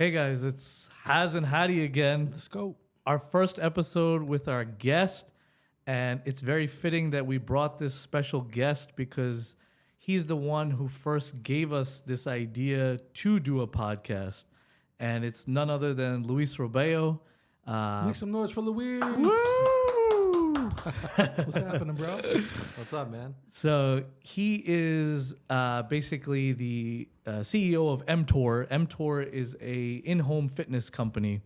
Hey guys, it's Haz and Hadi again. Let's go. Our first episode with our guest, and it's very fitting that we brought this special guest because he's the one who first gave us this idea to do a podcast, and it's none other than Luis Robayo. Make some noise for Luis. Woo! What's happening, bro? What's up, man? So he is basically the CEO of mTOR. mTOR is a in-home fitness company,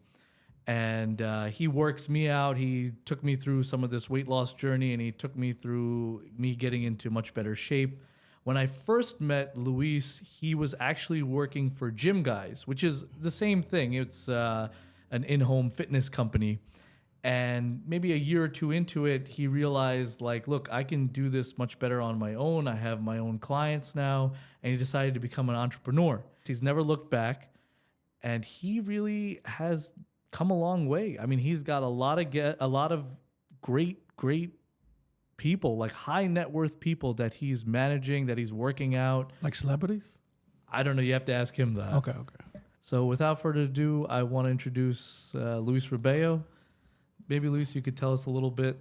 and he works me out. He took me through some of this weight loss journey, and he took me through me getting into much better shape. When I first met Luis, he was actually working for Gym Guys, which is the same thing. It's an in-home fitness company. And maybe a year or two into it, he realized, like, look, I can do this much better on my own. I have my own clients now. And he decided to become an entrepreneur. He's never looked back. And he really has come a long way. I mean, he's got a lot of great people, like high net worth people that he's managing, that he's working out. Like celebrities? I don't know. You have to ask him that. Okay. So without further ado, I want to introduce Luis Robayo. Maybe, Luis, you could tell us a little bit.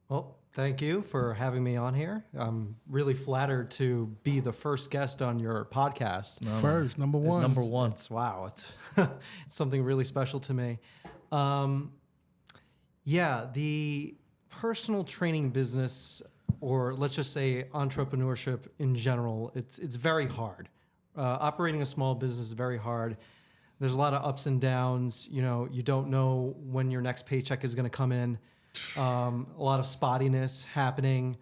Well, thank you for having me on here. I'm really flattered to be the first guest on your podcast. First, number one. Number one. It's it's something really special to me. The personal training business, or let's just say entrepreneurship in general, it's very hard. Operating a small business is very hard. There's a lot of ups and downs. You know, you don't know when your next paycheck is going to come in. A lot of spottiness happening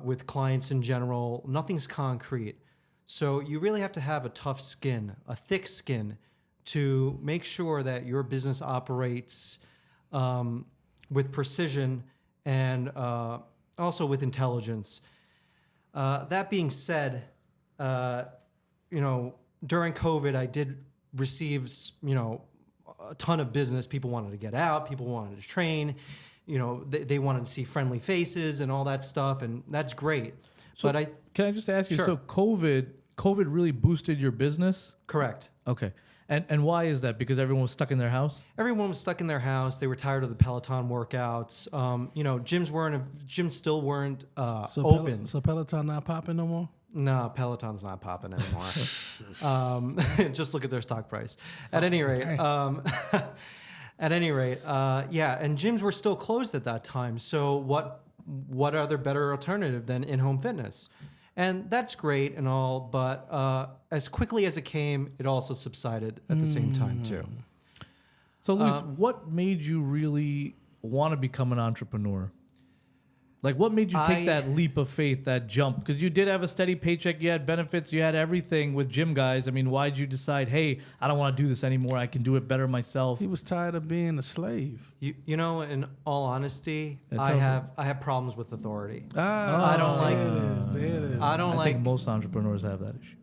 with clients in general. Nothing's concrete. So you really have to have a tough skin, a thick skin, to make sure that your business operates with precision and also with intelligence. That being said, during COVID, I did receives, a ton of business. People wanted to get out. People wanted to train. They wanted to see friendly faces and all that stuff, and that's great. So can I just ask you? Sure. So COVID really boosted your business? Correct. Okay. And why is that? Because everyone was stuck in their house? Everyone was stuck in their house. They were tired of the Peloton workouts. Gyms still weren't open. So Peloton not popping no more? No, Peloton's not popping anymore. Just look at their stock price. At any rate, and gyms were still closed at that time. So what other better alternative than in-home fitness? And that's great and all, but as quickly as it came, it also subsided at the same time too. So, Luis, what made you really want to become an entrepreneur? Like, what made you take that leap of faith, that jump? Because you did have a steady paycheck, you had benefits, you had everything with Gym Guys. I mean, why did you decide, hey, I don't want to do this anymore, I can do it better myself? He was tired of being a slave. In all honesty, I have problems with authority. I don't like it. I think most entrepreneurs have that issue.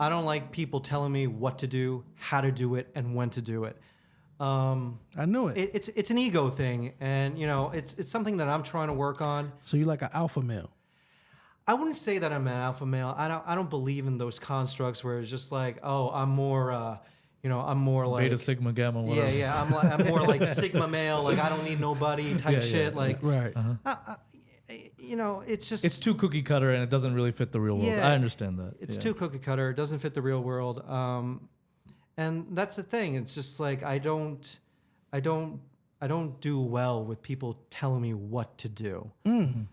I don't like people telling me what to do, how to do it, and when to do it. I knew it. It's an ego thing, and it's something that I'm trying to work on. So you're like an alpha male? I wouldn't say that I'm an alpha male. I don't believe in those constructs where it's just like, oh, I'm more like Beta, Sigma, Gamma, whatever. Yeah. I'm more like Sigma male. Like I don't need nobody type shit. Like right. It's too cookie cutter and it doesn't really fit the real world. Yeah, I understand that. It's too cookie cutter. It doesn't fit the real world. And that's the thing. It's just like I don't do well with people telling me what to do. And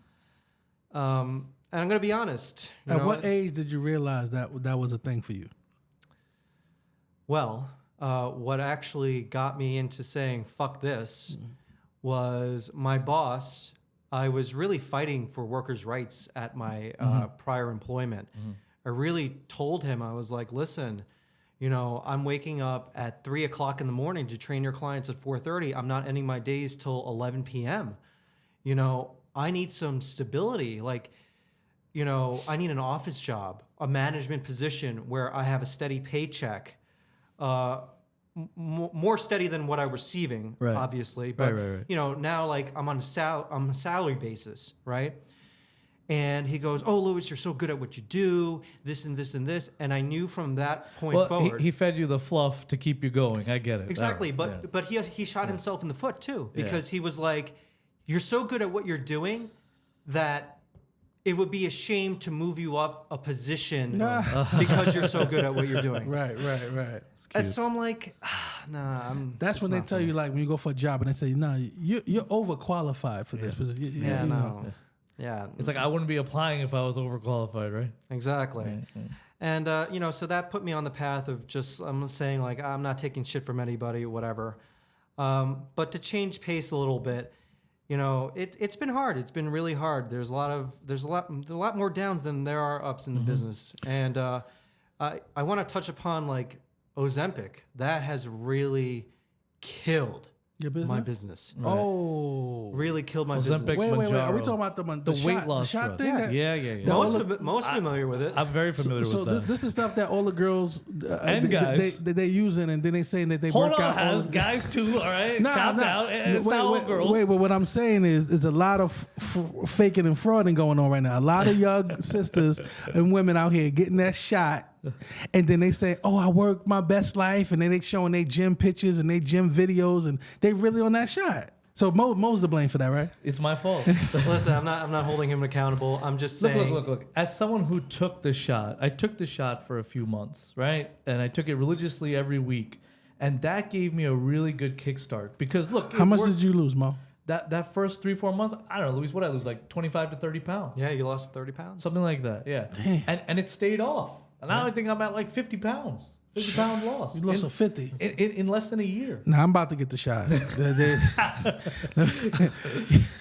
I'm gonna be honest. At what age did you realize that was a thing for you? Well, what actually got me into saying fuck this was my boss. I was really fighting for workers' rights at my prior employment. I really told him, I was like, listen, I'm waking up at 3 o'clock in the morning to train your clients at 4:30. I'm not ending my days till 11 p.m. I need some stability. Like, I need an office job, a management position where I have a steady paycheck, more steady than what I'm receiving, obviously. But, right. now like I'm on a salary basis, right? And he goes, "Oh, Luis, you're so good at what you do, this and this and this." And I knew from that point forward. He fed you the fluff to keep you going. I get it. Exactly. Yeah. But he shot himself in the foot too, because he was like, "You're so good at what you're doing that it would be a shame to move you up a position because you're so good at what you're doing." Right. And so I'm like, nah. That's when they tell you, like, when you go for a job and they say, "No, you're overqualified for this position." You know. Yeah. It's like I wouldn't be applying if I was overqualified, right? Exactly. Right. And, so that put me on the path of just, I'm saying, like, I'm not taking shit from anybody, whatever. But to change pace a little bit, it's been hard. It's been really hard. There's a lot more downs than there are ups in the business. And I want to touch upon, like, Ozempic. That has really killed Your business? my business. Right. Oh. Really killed my Ozempic, business. Wait. Are we Manjaro. talking about the weight shot, loss the shot drug. thing? Yeah. Most familiar with it. I'm very familiar So with that. this is stuff that all the girls And guys. they using, and then they saying that they Hold work on, out. Has guys too, all right? Nah, Calm nah. down. It's not all girls. Wait, but what I'm saying is a lot of faking and frauding going on right now. A lot of young sisters and women out here getting that shot, and then they say, "Oh, I work my best life," and then they showing their gym pictures and their gym videos, and they really on that shot. So Mo's to blame for that, right? It's my fault. Listen, I'm not holding him accountable. I'm just saying. Look. As someone who took the shot, I took the shot for a few months, right? And I took it religiously every week. And that gave me a really good kickstart. Because look, How much did you lose, Mo? That first 3-4 months, I don't know, Luis, what did I lose? Like 25 to 30 pounds. Yeah, you lost 30 pounds. Something like that, yeah. Damn. And it stayed off. And now I think I'm at like 50 pounds. 50-pound loss. You lost 50. In less than a year. Nah, I'm about to get the shot.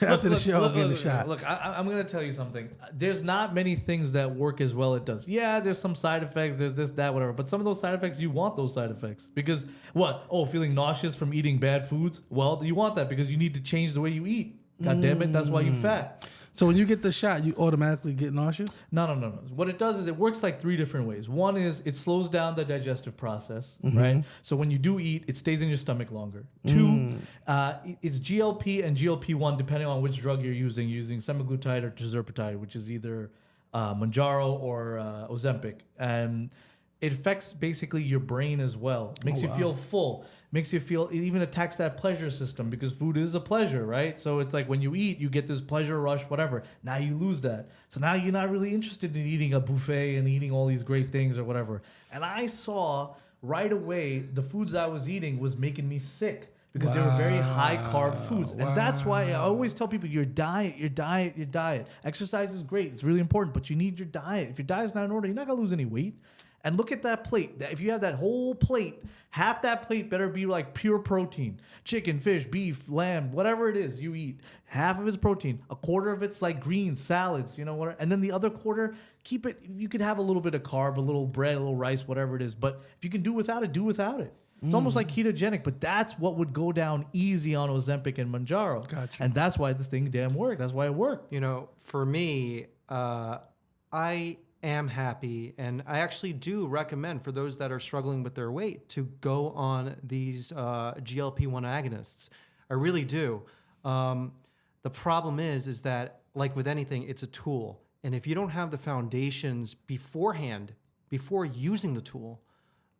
After the show, I'm getting the shot. Look, I'm going to tell you something. There's not many things that work as well as it does. Yeah, there's some side effects. There's this, that, whatever. But some of those side effects, you want those side effects. Because what? Oh, feeling nauseous from eating bad foods? Well, you want that because you need to change the way you eat. God damn it, that's why you're fat. So when you get the shot, you automatically get nauseous? No. What it does is it works like 3 different ways. One is it slows down the digestive process, right? So when you do eat, it stays in your stomach longer. 2, it's GLP and GLP-1, depending on which drug you're using semaglutide or tirzepatide, which is either Manjaro or Ozempic. And it affects basically your brain as well. Makes you feel full. Makes you feel, it even attacks that pleasure system because food is a pleasure, right? So it's like when you eat, you get this pleasure rush, whatever. Now you lose that. So now you're not really interested in eating a buffet and eating all these great things or whatever. And I saw right away the foods I was eating was making me sick because they were very high carb foods. And that's why I always tell people your diet. Exercise is great. It's really important, but you need your diet. If your diet's not in order, you're not going to lose any weight. And look at that plate. If you have that whole plate, half that plate better be like pure protein. Chicken, fish, beef, lamb, whatever it is you eat. Half of it's protein. A quarter of it's like greens, salads, whatever. And then the other quarter, keep it. You could have a little bit of carb, a little bread, a little rice, whatever it is. But if you can do without it, do without it. It's almost like ketogenic, but that's what would go down easy on Ozempic and Manjaro. Gotcha. And that's why the thing damn worked. That's why it worked. For me, I am happy, and I actually do recommend for those that are struggling with their weight to go on these GLP-1 agonists. I really do. The problem is that, like with anything, it's a tool. And if you don't have the foundations beforehand, before using the tool,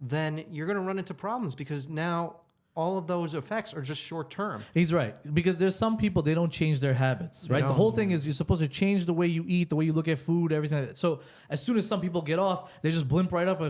then you're going to run into problems because now all of those effects are just short term. He's right. Because there's some people, they don't change their habits, right? The whole thing is you're supposed to change the way you eat, the way you look at food, everything like that. So as soon as some people get off, they just blimp right up.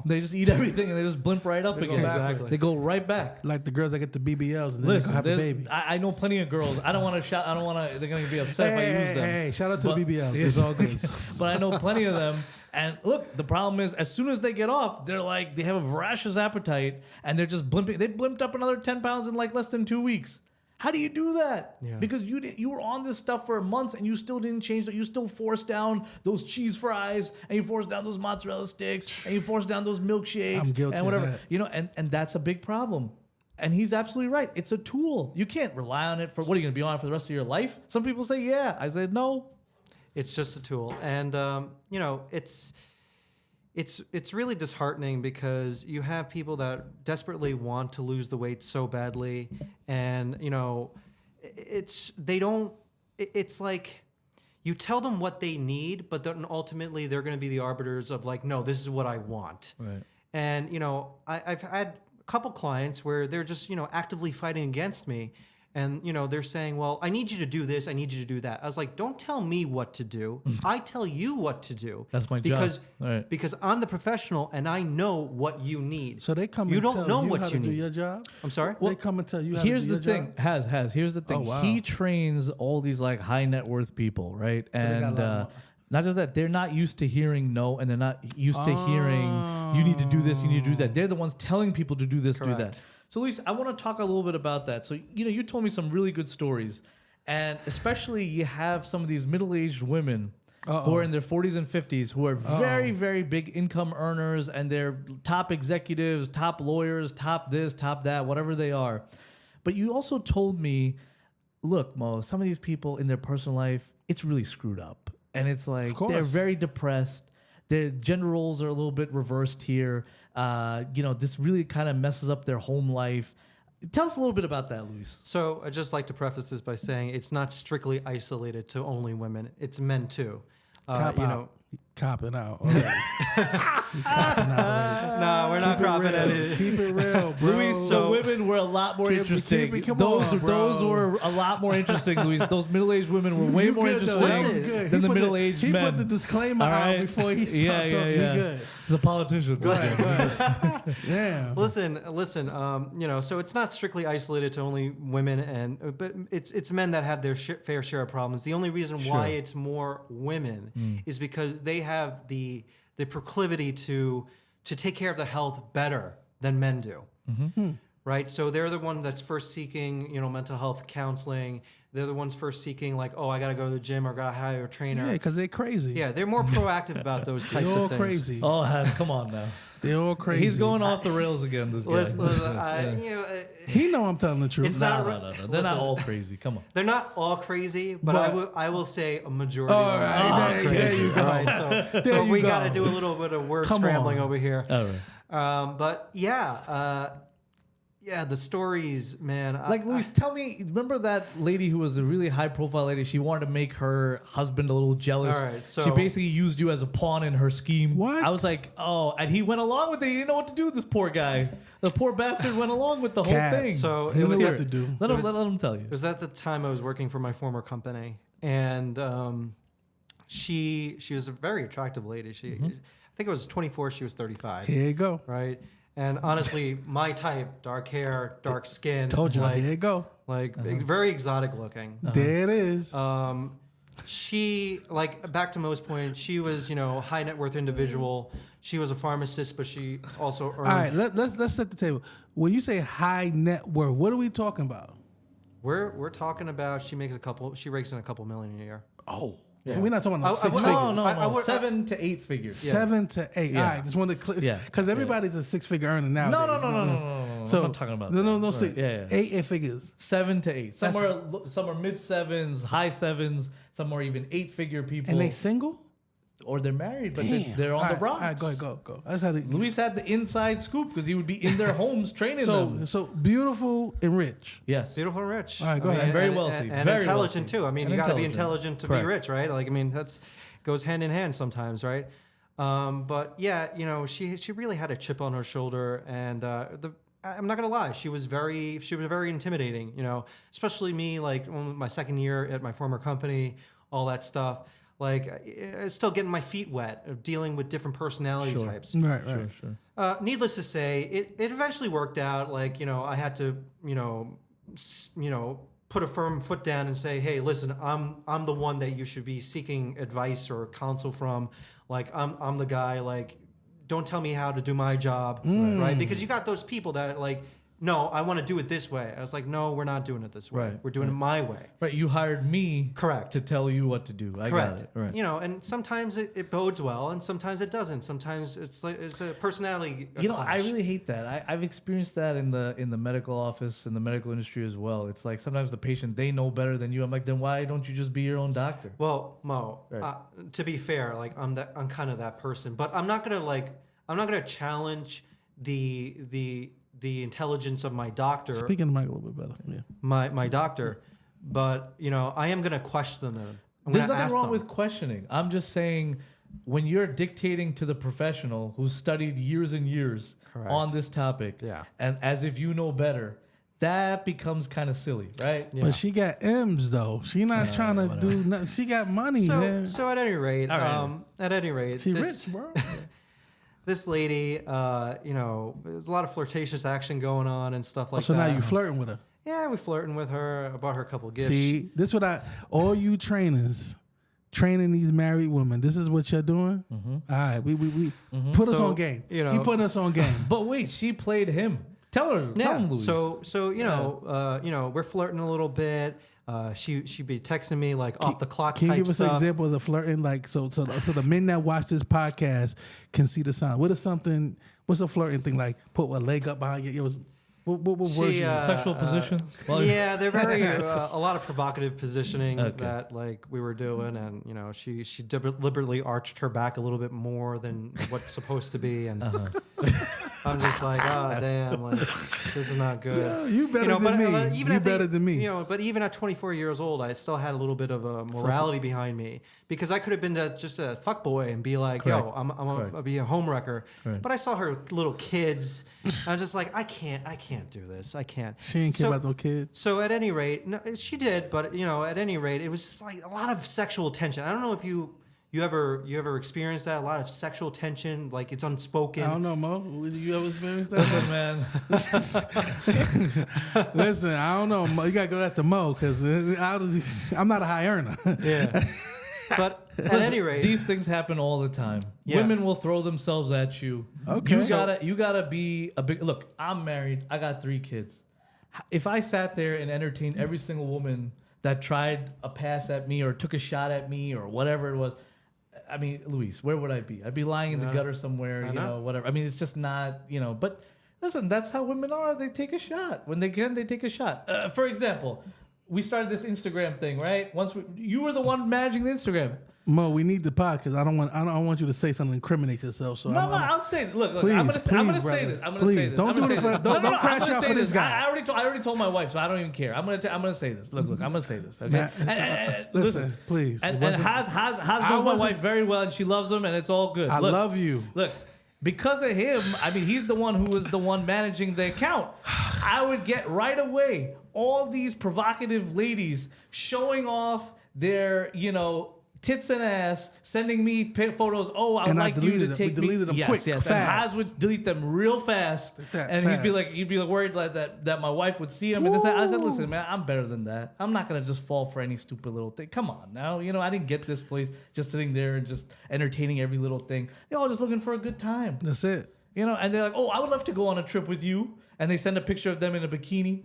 They just eat everything and they just blimp right up again. Exactly. They go right back. Like the girls that get the BBLs and then Listen, they have a baby. I know plenty of girls. I don't want to shout. I don't want to. They're going to be upset if I use them. Hey, shout out to But- the BBLs. It's all good. But I know plenty of them. And look, the problem is, as soon as they get off, they're like, they have a voracious appetite, and they're just blimping. They blimped up another 10 pounds in like less than 2 weeks. How do you do that? Yeah. Because you were on this stuff for months, and you still didn't change. You still forced down those cheese fries, and you forced down those mozzarella sticks, and you forced down those milkshakes, I'm guilty and whatever. of that. And that's a big problem. And he's absolutely right. It's a tool. You can't rely on it for what are you going to be on it for the rest of your life? Some people say, yeah. I said, no. It's just a tool. And, it's really disheartening because you have people that desperately want to lose the weight so badly, and it's like you tell them what they need, but then ultimately they're going to be the arbiters of like, no, this is what I want. Right. And, I've had a couple clients where they're just, actively fighting against me. And, they're saying, well, I need you to do this. I need you to do that. I was like, don't tell me what to do. I tell you what to do. That's my job. Right. Because I'm the professional and I know what you need. So they come you and don't tell know you what how you to do need. your job? I'm sorry? They come and tell you how to do Here's your the thing. job? Here's the thing. Oh, wow. He trains all these like high net worth people, right? they got a And lot more. not just that, they're not used to hearing no, and they're not used to hearing you need to do this, you need to do that. They're the ones telling people to do this, do that. Correct. So, Luis, I want to talk a little bit about that. So, you told me some really good stories, and especially you have some of these middle-aged women who are in their 40s and 50s who are very, very big income earners, and they're top executives, top lawyers, top this, top that, whatever they are. But you also told me, look, Mo, some of these people in their personal life, it's really screwed up. And it's like they're very depressed. Their gender roles are a little bit reversed here. This really kind of messes up their home life. Tell us a little bit about that, Luis. So I'd just like to preface this by saying it's not strictly isolated to only women. It's men too. Copping out. Already. Copping out. No, we're not cropping it. Keep it real, bro. Luis, so women were a lot more interesting. come those on, bro. those were a lot more interesting, Luis. Those middle-aged women were way You more good, though. interesting That was good. than He the put middle-aged He men. put the disclaimer All right? out before he started talking. He good. He's a politician. Go ahead. Yeah. Listen. So it's not strictly isolated to only women, but it's men that have their fair share of problems. The only reason why it's more women is because they have the proclivity to take care of their health better than men do. Right? So they're the one that's first seeking, mental health counseling. They're the ones first seeking like, oh, I got to go to the gym or got to hire a trainer. Yeah, because they're crazy. Yeah, they're more proactive about those types They're all of things. crazy. Oh, come on now. They're all crazy. He's going off the rails again, this guy. He know I'm telling the truth. It's No, not. no. They're not all crazy. Come on. They're not all crazy, but But- I will say a majority. All of them right, are there- crazy. there you go. All right, There so you we go. got to do a little bit of word Come scrambling on. over here. All right. But yeah, the stories, man. Like, Luis, tell me, remember that lady who was a really high-profile lady? She wanted to make her husband a little jealous. All right, so- she basically used you as a pawn in her scheme. What? I was like, oh, and he went along with it. He didn't know what to do, this poor guy. The poor bastard went along with the whole Cats. thing. So He it was knew at- what to do. Let it was- him tell you. It was at the time I was working for my former company, and she was a very attractive lady. I think it was 24. She was 35. Here you go. Right. And honestly, my type, dark hair, dark skin, Told you. like, Here you go. very exotic looking. There it is. She, back to Mo's point, she was, high net worth individual. She was a pharmacist, but she also earned. All right, let's set the table. When you say high net worth, what are we talking about? We're talking about she rakes in a couple million a year. Oh, Yeah. we're not talking about I- six I- figures. No, I would- 7 to 8 figures. Yeah. 7 to 8. Yeah. All right, just wanted to clear. Yeah. Because everybody's a six-figure earner nowadays. No. So I'm not talking about no, that. no, Right. six, Yeah. 8 figures. 7 to 8. Some are mid sevens, high sevens. Some are even 8-figure people. And they single? Or they're married, but Damn. they're on All the right, rocks. All right, go. That's how they. Luis had the inside scoop because he would be in their homes training them. So beautiful and rich. Yes. Beautiful and rich. All right, go ahead. And very wealthy, And very intelligent wealthy. too. I mean, And you got to be intelligent. intelligent to Correct. be rich, right? That's goes hand in hand sometimes, right? But yeah, she really had a chip on her shoulder, and I'm not gonna lie, she was very intimidating, especially me, like my second year at my former company, all that stuff. Still getting my feet wet of dealing with different personality types. Right. Sure. Needless to say, it eventually worked out. I had to, put a firm foot down and say, hey, listen, I'm the one that you should be seeking advice or counsel from. I'm the guy. Don't tell me how to do my job, right? Because you got those people that no, I want to do it this way. I was like, no, we're not doing it this way. Right, We're doing it my way. Right. You hired me Correct. to tell you what to do. I Correct. got it. Right. And sometimes it bodes well, and sometimes it doesn't. Sometimes it's a personality. I clash. really hate that. I've experienced that in the medical office, in the medical industry as well. It's like sometimes the patient, they know better than you. I'm like, then why don't you just be your own doctor? Well, Mo, Right. to be fair, I'm kind of that person, but I'm not gonna challenge the intelligence of my doctor. Speaking the mic a little bit better. Yeah. My doctor, but I am gonna question them. There's gonna nothing ask wrong them. with questioning. I'm just saying, when you're dictating to the professional who studied years and years Correct. on this topic, Yeah. and as if you know better, that becomes kind of silly, right? Yeah. But she got M's though. She not trying to do nothing. She got money, man. So at any rate, All right. She this, rich, bro. this lady, there's a lot of flirtatious action going on and stuff like So that. now you flirting with her. Yeah, we flirting with her. I bought her a couple gifts. See, this all you trainers training these married women. This is what you're doing. All right, we put us So, on game. you know- He putting us on game. But wait, she played him. Tell him, Luis. So we're flirting a little bit. She'd be texting me like off the clock Can you type give us stuff. an example of the flirting? Like so the men that watch this podcast can see the sign. What's a flirting thing like? Put a leg up behind you. What version? Sexual positions? Well, Yeah, they're very a lot of provocative positioning Okay. that like we were doing, and she deliberately arched her back a little bit more than what's supposed to be, and I'm just like, oh damn, like this is not good. Yeah, you better than me. You better than me. But even at 24 years old, I still had a little bit of a morality behind me because I could have been just a fuckboy and be like, Correct. yo, I'll Correct. be a homewrecker. Right. But I saw her little kids. I'm just like, I can't do this. I can't. She ain't care So- about no kids. So at any rate, no, she did, but at any rate, it was just like a lot of sexual tension. I don't know if you ever experienced that, a lot of sexual tension, like it's unspoken. I don't know, Mo. You ever experienced that? Listen, man. Listen, I don't know, Mo. You gotta go after Mo because I'm not a high earner. Yeah. But at any rate, These things happen all the time. Yeah. Women will throw themselves at you. Okay. You gotta be a big look. I'm married. I got 3 kids. If I sat there and entertained every single woman that tried a pass at me or took a shot at me or whatever it was, I mean, Luis, where would I be? I'd be lying in the gutter somewhere, I know. whatever. I mean, it's just not, But listen, that's how women are. They take a shot when they can. They take a shot. For example, we started this Instagram thing, right? You were the one managing the Instagram. Mo, we need the pod because I don't want you to say something to incriminate yourself. So I'll say it. Look, Please, I'm gonna say brother. this. I'm gonna Please, say this. don't I'm gonna do say it for- this. don't crash I'm gonna out say for this guy. I already told my wife, so I don't even care. I'm gonna say this. Look, I'm gonna say this. Okay. Man, listen, please. And It wasn't- Haz knows my wasn't- wife very well, and she loves him, and it's all good. I Look, love you. Look, because of him, I mean, he's the one who was the one managing the account. I would get right away all these provocative ladies showing off their, tits and ass, sending me photos. Oh, I would And I like you deleted to it. We take me. deleted them yes, quick, yes. fast. And Haz would delete them real fast, That and fast. you'd be like worried like that my wife would see him. And I said, listen, man, I'm better than that. I'm not gonna just fall for any stupid little thing. Come on, now, I didn't get this place just sitting there and just entertaining every little thing. They're all just looking for a good time. That's it. And they're like, oh, I would love to go on a trip with you. And they send a picture of them in a bikini.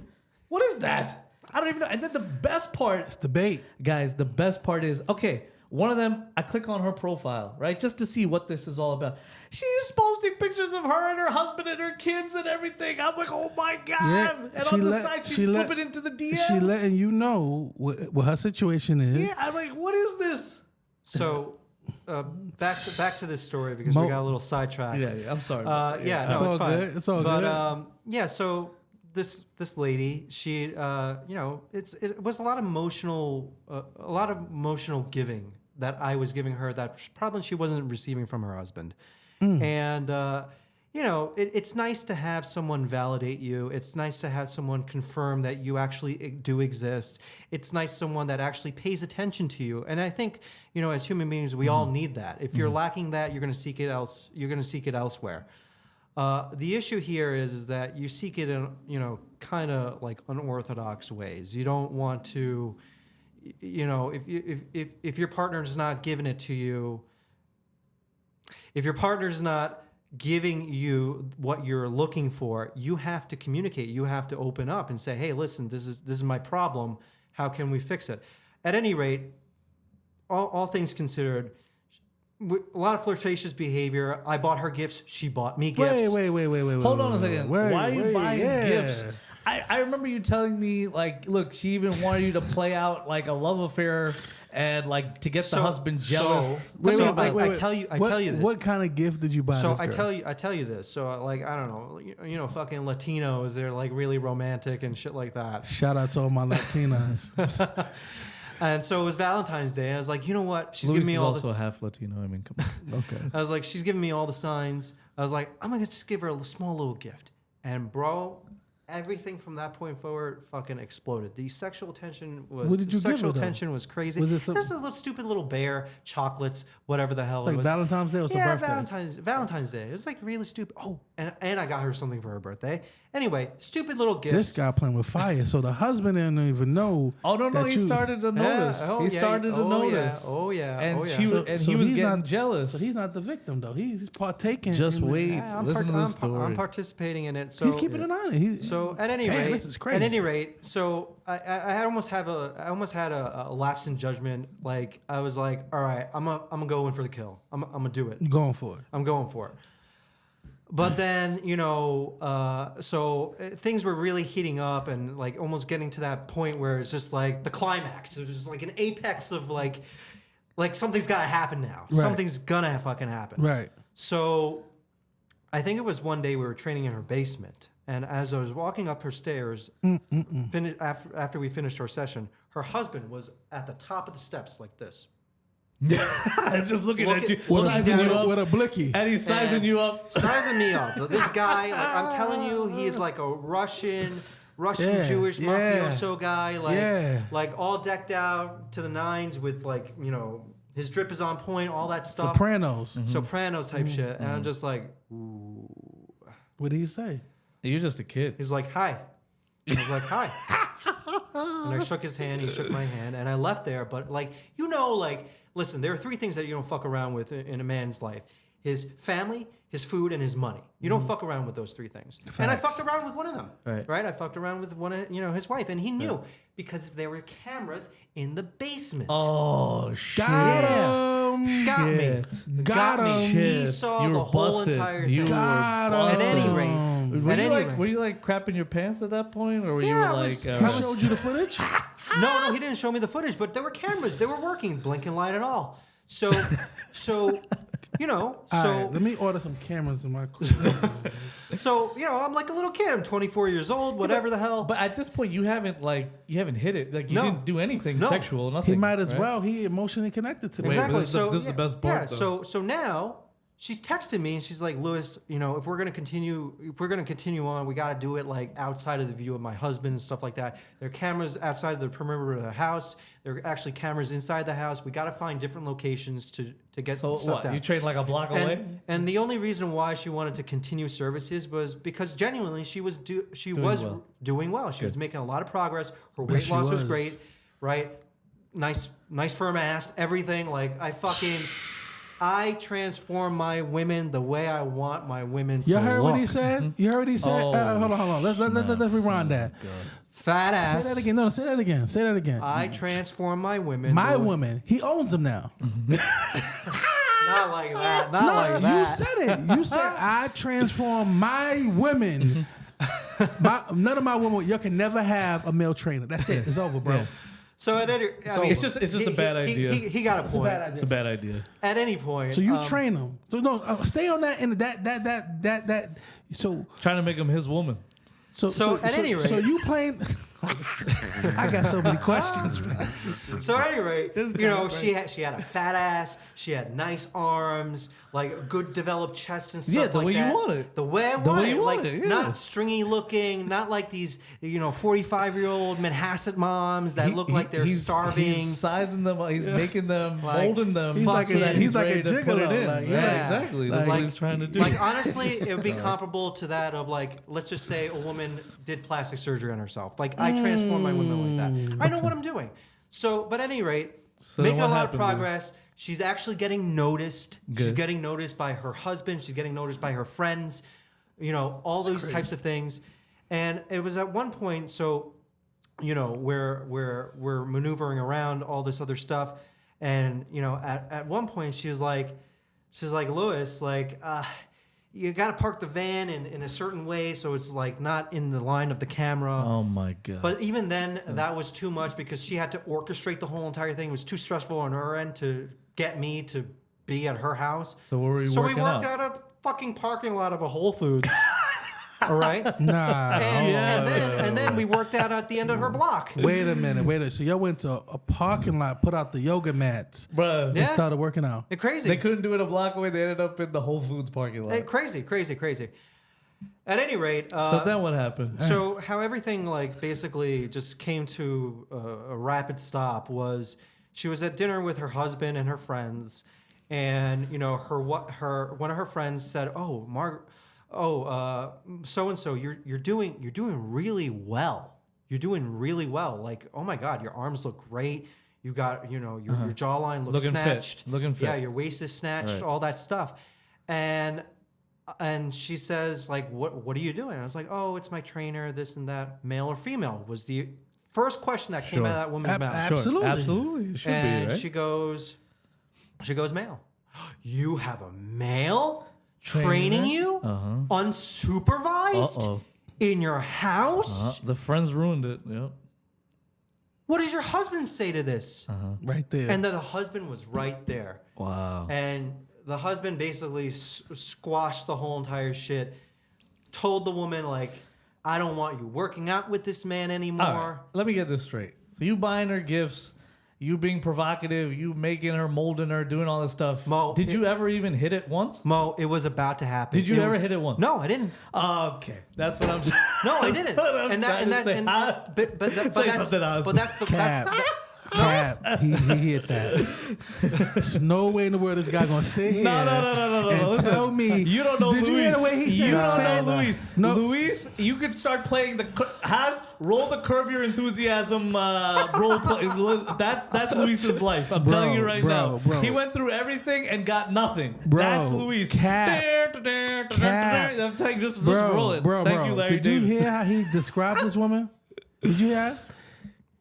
What is that? I don't even know. And then the best part, It's debate. guys, the best part is, okay, one of them, I click on her profile, right? Just to see what this is all about. She's posting pictures of her and her husband and her kids and everything. I'm like, oh my God. Yeah, and she on the let- side, she's she let- slipping into the DMs. She letting you know what her situation is. Yeah, I'm like, what is this? so back to this story because Mo- we got a little sidetracked. Yeah, I'm sorry. No, It's it's all fine. good. It's all but, good. So this lady, she, it was a lot of emotional giving that I was giving her that probably she wasn't receiving from her husband, and it's nice to have someone validate you. It's nice to have someone confirm that you actually do exist. It's nice someone that actually pays attention to you. And I think, as human beings, we all need that. If you're lacking that, you're going to seek it elsewhere. The issue here is that you seek it in, kind of like unorthodox ways. You don't want to, if your partner is not giving it to you, if your partner is not giving you what you're looking for, you have to communicate. You have to open up and say, hey, listen, this is my problem. How can we fix it? At any rate, all things considered, a lot of flirtatious behavior. I bought her gifts. She bought me gifts. Wait. Hold on a second. Wait, Why are you wait, buying yeah. gifts? I remember you telling me, like, look, she even wanted you to play out like a love affair and like to get the husband jealous. I tell you this. What kind of gift did you buy? So this I girl? tell you this. So like I don't know, fucking Latinos, they're like really romantic and shit like that. Shout out to all my Latinas. And so it was Valentine's Day. I was like, you know what? She's Luis giving me is all also half Latino. I mean, come on. Okay. I was like, she's giving me all the signs. I was like, I'm gonna just give her a small little gift. And bro, everything from that point forward fucking exploded. The sexual tension was What did you give sexual her, though? tension was crazy. Was it Just a little stupid little bear, chocolates, whatever the hell It's like it was. Valentine's Day or Yeah, birthday? Valentine's Day. It was like really stupid. Oh, and I got her something for her birthday. Anyway, stupid little gifts. This guy playing with fire. So the husband didn't even know. Oh no, that he you- started to notice. Oh, He yeah. started to notice. Oh yeah. And oh yeah. she So- was, and so he was he's getting not- jealous. So he's not the victim though. He's partaking. Just in the- wait. Yeah, Listen to this story. I'm participating in it. So He's keeping an eye on it. So at any Damn, rate, this is crazy. At any rate, so I almost had a lapse in judgment. Like I was like, all right, I'm gonna go in for the kill. I'm gonna do it. You're going for it. I'm going for it. But then, things were really heating up and like almost getting to that point where it's just like the climax. It was just like an apex of like something's got to happen now. Right. Something's gonna fucking happen. Right. So I think it was one day we were training in her basement. And as I was walking up her stairs, after we finished our session, her husband was at the top of the steps like this. Just looking at you, Looking sizing down you up, With a blicky. and he's sizing And you up. Sizing me up. This guy, like, I'm telling you, he's like a Russian Jewish mafioso guy, like all decked out to the nines with like, his drip is on point, all that stuff. Sopranos. Sopranos type shit. And I'm just like, ooh. What did he say? You're just a kid. He's like, hi. I was like, hi. And I shook his hand, he shook my hand, and I left there. But listen, there are three things that you don't fuck around with in a man's life: his family, his food, and his money. You don't fuck around with those three things. Facts. And I fucked around with one of them. Right. I fucked around with one of his wife, and he knew because there were cameras in the basement. Oh shit! Got him. Got me. Shit. Got me. him. He Shit. saw You the were whole busted. entire You thing. were Got busted. At any rate. Were you like crapping your pants at that point, or were Yeah, you I like? was- He showed you the footage? No, he didn't show me the footage, but there were cameras. They were working, blinking light and all. So, All right, let me order some cameras in my I'm like a little kid. I'm 24 years old, whatever the hell. But at this point, you haven't hit it. Like you No. didn't do anything No. sexual, nothing. He might as right? well. He emotionally connected to me. Wait, Exactly. this is the best part, Yeah. though. So now she's texting me and she's like, Louis, if we're gonna continue on, we got to do it like outside of the view of my husband and stuff like that. There are cameras outside of the perimeter of the house. There are actually cameras inside the house. We got to find different locations to get So stuff what? down. You trained like a block away. And the only reason why she wanted to continue services was because genuinely she was well. doing well. She was making a lot of progress. Her weight she loss was was. great, right? Nice firm ass, everything. Like I transform my women the way I want my women to You heard look. what he said? You heard what he said? Oh, hold on. Let's rewind that. Fat ass. Say that again. No, say that again. Say that again. I transform my women. My the way- woman. He owns them now. Not like that. Not No, like that. you said it. You said I transform my women. None of my women. You can never have a male trainer. That's it. It's over, bro. Yeah. So at any, It's just a bad idea. He got a point. It's a bad idea. At any point. So you train them. So no, stay on that and that. So Trying to make him his woman. So at any rate- so you playing? I got so many questions, man. So at any rate, she had a fat ass, she had nice arms, like a good developed chest and stuff Yeah, the like way you that. want it. The way I The want way it. you Like want it, yeah. not stringy looking, not like these 45-year-old Manhasset moms that look like they're starving. He's sizing them. He's making them, Like, molding them. he's like fucking- a- he's like a ready to put it gigolo, in. like, yeah, yeah. exactly. That's what he's trying to do. Like honestly, it would be comparable to that of like, let's just say a woman did plastic surgery on herself. Like I transform my women like that. I know what I'm doing. So, but at any rate, So making a what lot of happened, Lou? progress. She's actually getting noticed. She's Good. getting noticed by her husband. She's getting noticed by her friends. All those types of things. And it was at one point, so we're maneuvering around all this other stuff, and at one point she was like, Louis, like you got to park the van in a certain way so it's like not in the line of the camera. Oh my god. But even then, that was too much because she had to orchestrate the whole entire thing. It was too stressful on her end to get me to be at her house. So what were you So we working worked out? out at the fucking parking lot of a Whole Foods. All right. Nah. And then we worked out at the end of her block. Wait a minute. So y'all went to a parking lot, put out the yoga mats, Bruh. and Yeah. started working out. It's crazy. They couldn't do it a block away. They ended up in the Whole Foods parking lot. Crazy. At any rate, So then what happened? so how everything like basically just came to a rapid stop was she was at dinner with her husband and her friends, and you know one of her friends said, "Oh, so and so, you're doing really well. You're doing really well. Like, oh my God, your arms look great. You got your jawline looks Looking fit. snatched. Looking fit. Yeah, your waist is snatched. Right. All that stuff." And she says, like, what are you doing? I was like, oh, it's my trainer, this and that. Male or female was the first question that came out of that woman's mouth. Absolutely. Absolutely. It should And be, right? she goes, male. You have a male training you unsupervised in your house? The friends ruined it. Yep. What does your husband say to this? Right there. And then the husband was right there. Wow. And the husband basically squashed the whole entire shit, told the woman, like, I don't want you working out with this man anymore. All right, let me get this straight. So you buying her gifts, you being provocative, you making her, molding her, doing all this stuff. Mo, did you ever even hit it once? Mo, it was about to happen. Did you ever hit it once? No, I didn't. Okay, that's what I'm saying. No, I didn't. But that's the Cap. He hit that. There's no way in the world this guy gonna sit here No. and Listen, tell me. You don't know Did Luis. you hear the way he said You don't fat? know Luis. No. Luis, you could start playing roll the Curb Your Enthusiasm role play. That's Luis's life. I'm telling you right now. Bro. He went through everything and got nothing. Bro, That's Luis. Cap. I'm telling you, just roll it. Thank you, Larry Did you David. hear how he described this woman? Did you hear?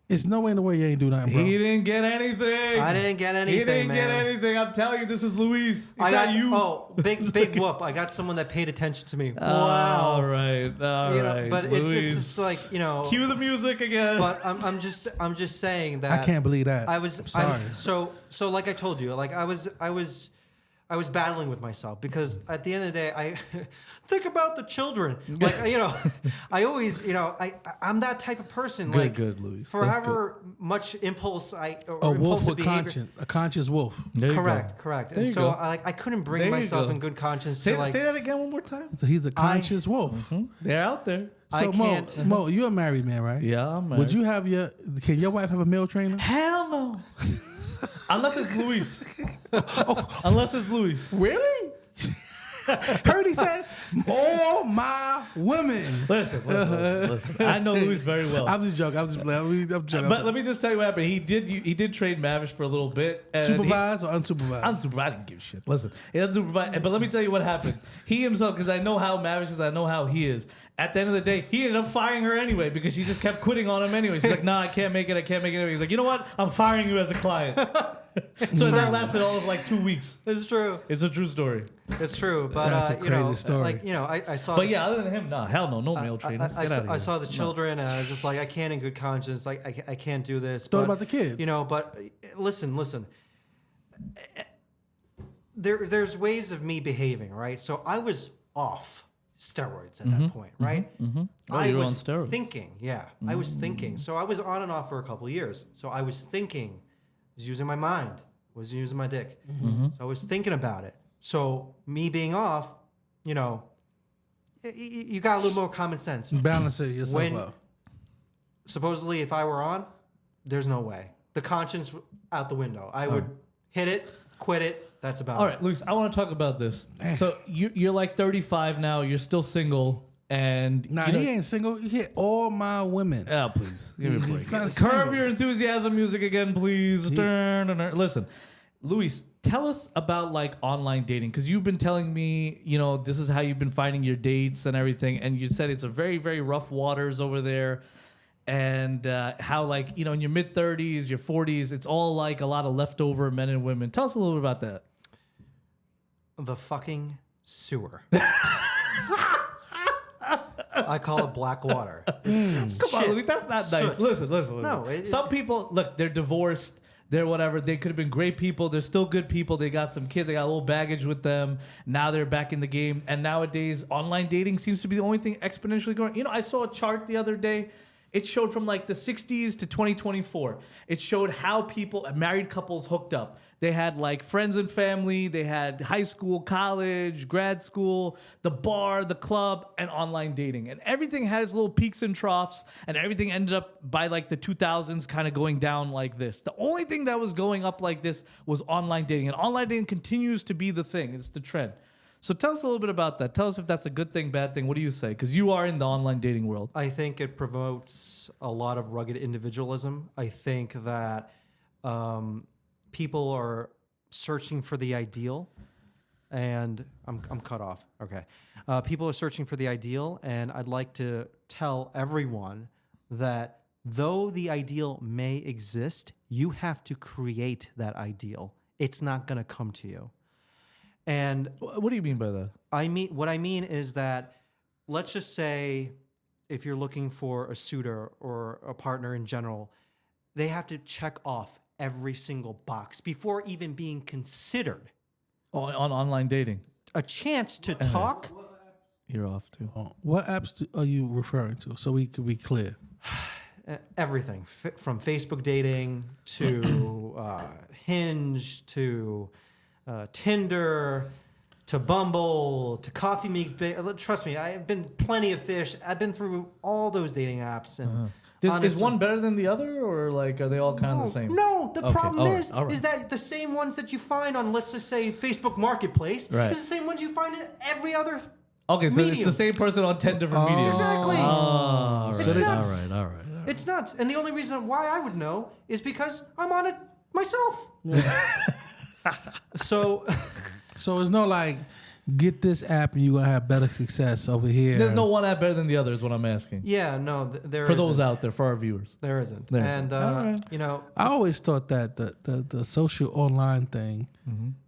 It's no way in the way you ain't do nothing, bro. He didn't get anything. I didn't get anything. He didn't get man. anything. I'm telling you, this is Luis. It's I not got you. Oh, big whoop! I got someone that paid attention to me. All Wow. right. You know, but Luis. it's just like Cue the music again. But I'm just saying that I can't believe that. I'm sorry. So like I told you, like I was battling with myself because at the end of the day, I think about the children. Like I always, I'm that type of person. Like good, Luis. For That's however much impulse a wolf impulsive with behavior. conscience, a conscious wolf. There you go. Correct. There And you so go. I couldn't bring There you myself go. in good conscience Say, to like. say that again one more time. So he's a conscious wolf. They're out there. So I can't- Mo, you're a married man, right? Yeah, I'm married. Would you have can your wife have a male trainer? Hell no. Unless it's Luis. Unless it's Luis. Really? Heard he said, all my women. Listen. I know Luis very well. I'm just joking. I'm just playing. I'm joking. But let me just tell you what happened. He did train Mavish for a little bit. And Supervised or unsupervised? Unsupervised. I didn't give a shit. Listen, he unsupervised. But let me tell you what happened. He himself, because I know how Mavish is, I know how he is. At the end of the day, he ended up firing her anyway because she just kept quitting on him anyway. She's like, nah, I can't make it. He's like, you know what? I'm firing you as a client. So that lasted all of like 2 weeks. It's true. It's a true story. It's true. But That's a crazy story. like I saw. But yeah, other than him, nah, hell no male trainers. I Get out of saw, I here. saw the children, and I was just like, I can't in good conscience. Like, I can't do this. Thought But, about the kids. But listen. There's ways of me behaving, right? So I was off steroids at that point, right? Oh, I you were was on steroids. thinking, I was thinking. So I was on and off for a couple of years. So I was thinking, was using my mind, was using my dick. So I was thinking about it. So me being off, you got a little more common sense. Balance it yourself When- out. Supposedly, if I were on, there's no way. The conscience out the window. I would hit it, quit it. That's about All it. right, Luis, I want to talk about this. So you're like 35 now. You're still single. And Nah, you know, he ain't single. He hit all my women. Oh, please. Give me a break. He's not Curb single. your enthusiasm music again, please. Listen, Luis, tell us about like online dating because you've been telling me, this is how you've been finding your dates and everything. And you said it's a very, very rough waters over there. And how like, in your mid 30s, your 40s, it's all like a lot of leftover men and women. Tell us a little bit about that. The fucking sewer. I call it black water. Come on, Luis, that's not nice. Soot. Listen. No, Some people, look, they're divorced. They're whatever. They could have been great people. They're still good people. They got some kids. They got a little baggage with them. Now they're back in the game. And nowadays, online dating seems to be the only thing exponentially growing. You know, I saw a chart the other day. It showed from like the 60s to 2024. It showed how married couples hooked up. They had like friends and family. They had high school, college, grad school, the bar, the club, and online dating. And everything had its little peaks and troughs. And everything ended up by like the 2000s kind of going down like this. The only thing that was going up like this was online dating. And online dating continues to be the thing. It's the trend. So tell us a little bit about that. Tell us if that's a good thing, bad thing. What do you say? Because you are in the online dating world. I think it promotes a lot of rugged individualism. I think that people are searching for the ideal, and I'm cut off. Okay. People are searching for the ideal, and I'd like to tell everyone that though the ideal may exist, you have to create that ideal. It's not going to come to you. And what do you mean by that? What I mean is that, let's just say, if you're looking for a suitor or a partner in general, they have to check off every single box before even being considered. On online dating. A chance to talk. You're off too. What apps are you referring to? So we could be clear. Everything from Facebook dating to Hinge to Tinder to Bumble to Coffee Meets Bagel. Trust me, I've been plenty of fish. I've been through all those dating apps. And is one better than the other, or like are they all kind of the same? No, the problem All is right. that the same ones that you find on, let's just say, Facebook Marketplace Right. is the same ones you find in every other Okay, so medium. it's the same person on 10 different mediums. Exactly. All right. It's nuts. All right. It's nuts. And the only reason why I would know is because I'm on it myself. So it's no like, get this app and you're going to have better success over here. There's no one app better than the other is what I'm asking. yeah, no, there For isn't. those out there, for our viewers. There isn't. There And, isn't. All right. you know, I always thought that the social online thing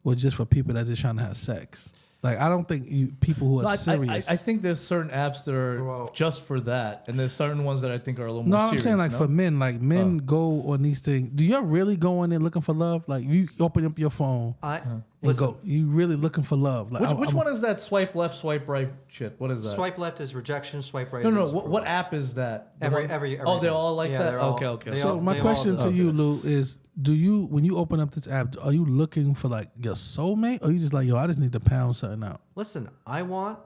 was just for people that just trying to have sex. Like, I don't think people who are serious. I think there's certain apps that are Well- just for that, and there's certain ones that I think are a little No, more I'm serious. saying like for men, like men go on these things. Do you really go in there looking for love? Like you open up your phone and listen, go, you really looking for love? Like, Which one is that swipe left, swipe right shit? What is that? swipe left is rejection, swipe right No. is What app is that? The one- every Oh, they're all like yeah, that? they're all- Okay. they So all- my they all question do. to you, Lou, is: do you, when you open up this app, are you looking for like your soulmate, or you just like, yo, I just need to pound something out? Listen, I want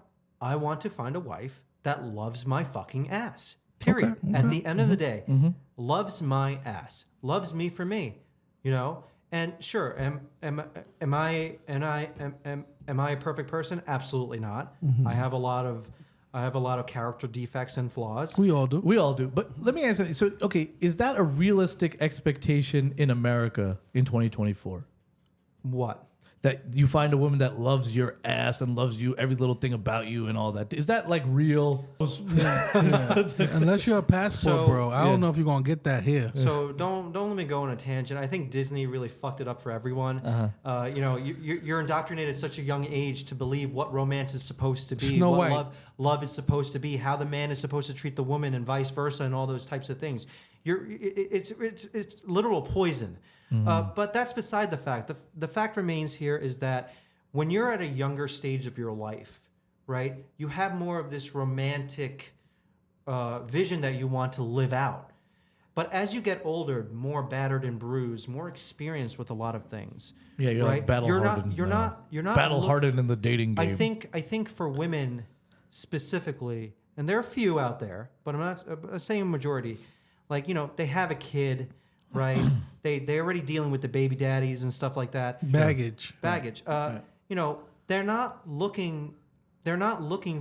to find a wife that loves my fucking ass. Period. Okay. At the end of the day, loves my ass, loves me for me. You know, and sure, am I a perfect person? Absolutely not. I have a lot of character defects and flaws. We all do. We all do. But let me ask you, so, okay, is that a realistic expectation in America in 2024? What? That you find a woman that loves your ass and loves you, every little thing about you and all that. Is that like real? Unless you're a passport, So- bro, I Yeah. don't know if you're gonna get that here. So don't let me go on a tangent. I think Disney really fucked it up for everyone. You know, you're indoctrinated at such a young age to believe what romance is supposed to be, Snow what White. love is supposed to be, how the man is supposed to treat the woman, and vice versa, and all those types of things. It's literal poison. But that's beside the fact. The fact remains here is that when you're at a younger stage of your life, right, you have more of this romantic vision that you want to live out. But as you get older, more battered and bruised, more experienced with a lot of things. Yeah, you're right? like battle hardened. You're not battle hardened in the dating game. I think for women specifically, and there are a few out there, but I'm not saying a majority. Like, you know, they have a kid, right? they already dealing with the baby daddies and stuff like that. Baggage. You know, they're not looking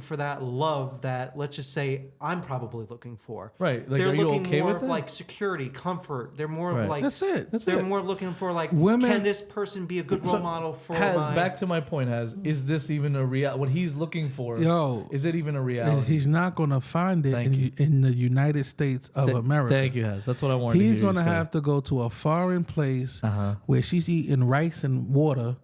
for that love that, let's just say, I'm probably looking for. Right. Like, they're are you looking okay more with of it? like security, comfort. They're more Right. of like That's it. they're more looking for like, Women- can this person be a good role model for my... Back to my point, is this even a real? What he's looking for? Yo, is it even a reality? he's not gonna find it Thank you. in the United States of America. Thank you, Haz. That's what I wanted. He's to hear gonna you say. have to go to a foreign place Uh-huh. where she's eating rice and water,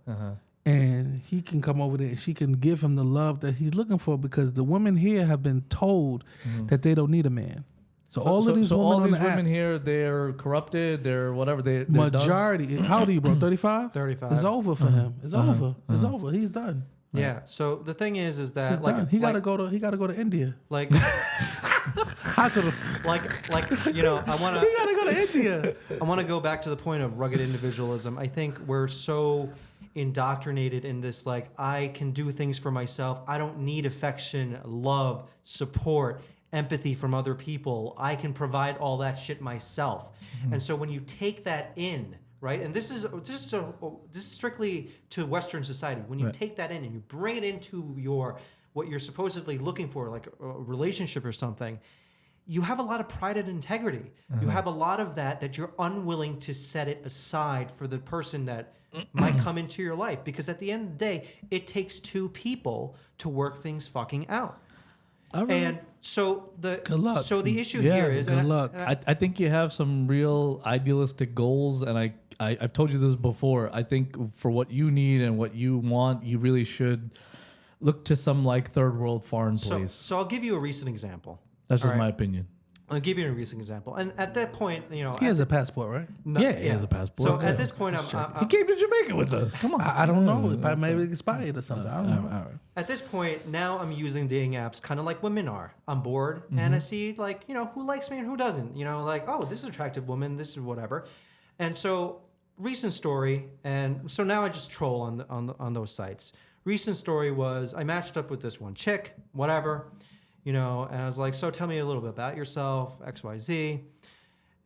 and he can come over there and she can give him the love that he's looking for, because the women here have been told that they don't need a man. So all of these women all on these the women apps, here, they're corrupted. They're whatever. They're majority. How old are you, bro? 35. 35. It's over for him. It's over. It's over. He's done. Yeah. So the thing is that He's done. He gotta go to India. like Hospital. like I want He gotta go to India. I want to go back to the point of rugged individualism. I think we're so indoctrinated in this, like, I can do things for myself. I don't need affection, love, support, empathy from other people. I can provide all that shit myself. And so when you take that in, right, and this is strictly to Western society. When you take that in and you bring it into what you're supposedly looking for, like a relationship or something, you have a lot of pride and integrity. You have a lot of that you're unwilling to set it aside for the person that might come into your life. Because at the end of the day, it takes two people to work things fucking out. And so the issue here is good luck. I think you have some real idealistic goals, and I've told you this before. I think for what you need and what you want, you really should look to some like third world foreign place. So I'll give you a recent example. That's just my opinion. I'll give you a recent example. And at that point, He has a passport, right? He has a passport. So at this point, He came to Jamaica with us. Come on. I don't know. It maybe expired or something. I don't know. at this point, now I'm using dating apps kind of like women are. I'm bored and I see like, who likes me and who doesn't. Like, oh, this is an attractive woman. This is whatever. And so recent story. And so now I just troll on those sites. Recent story was I matched up with this one chick, whatever. And I was like, so tell me a little bit about yourself, XYZ.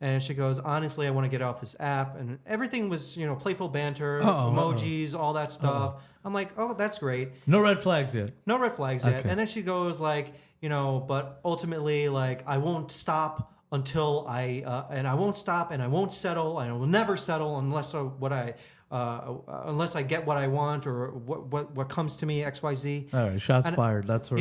And she goes, honestly, I want to get off this app. And everything was, playful banter, emojis, all that stuff. I'm like, oh, that's great. No red flags yet. No red flags yet. And then she goes like, but ultimately, like, I won't stop until and I won't stop and I won't settle and I will never settle unless I get what I want or what comes to me, XYZ. All right, shots fired. That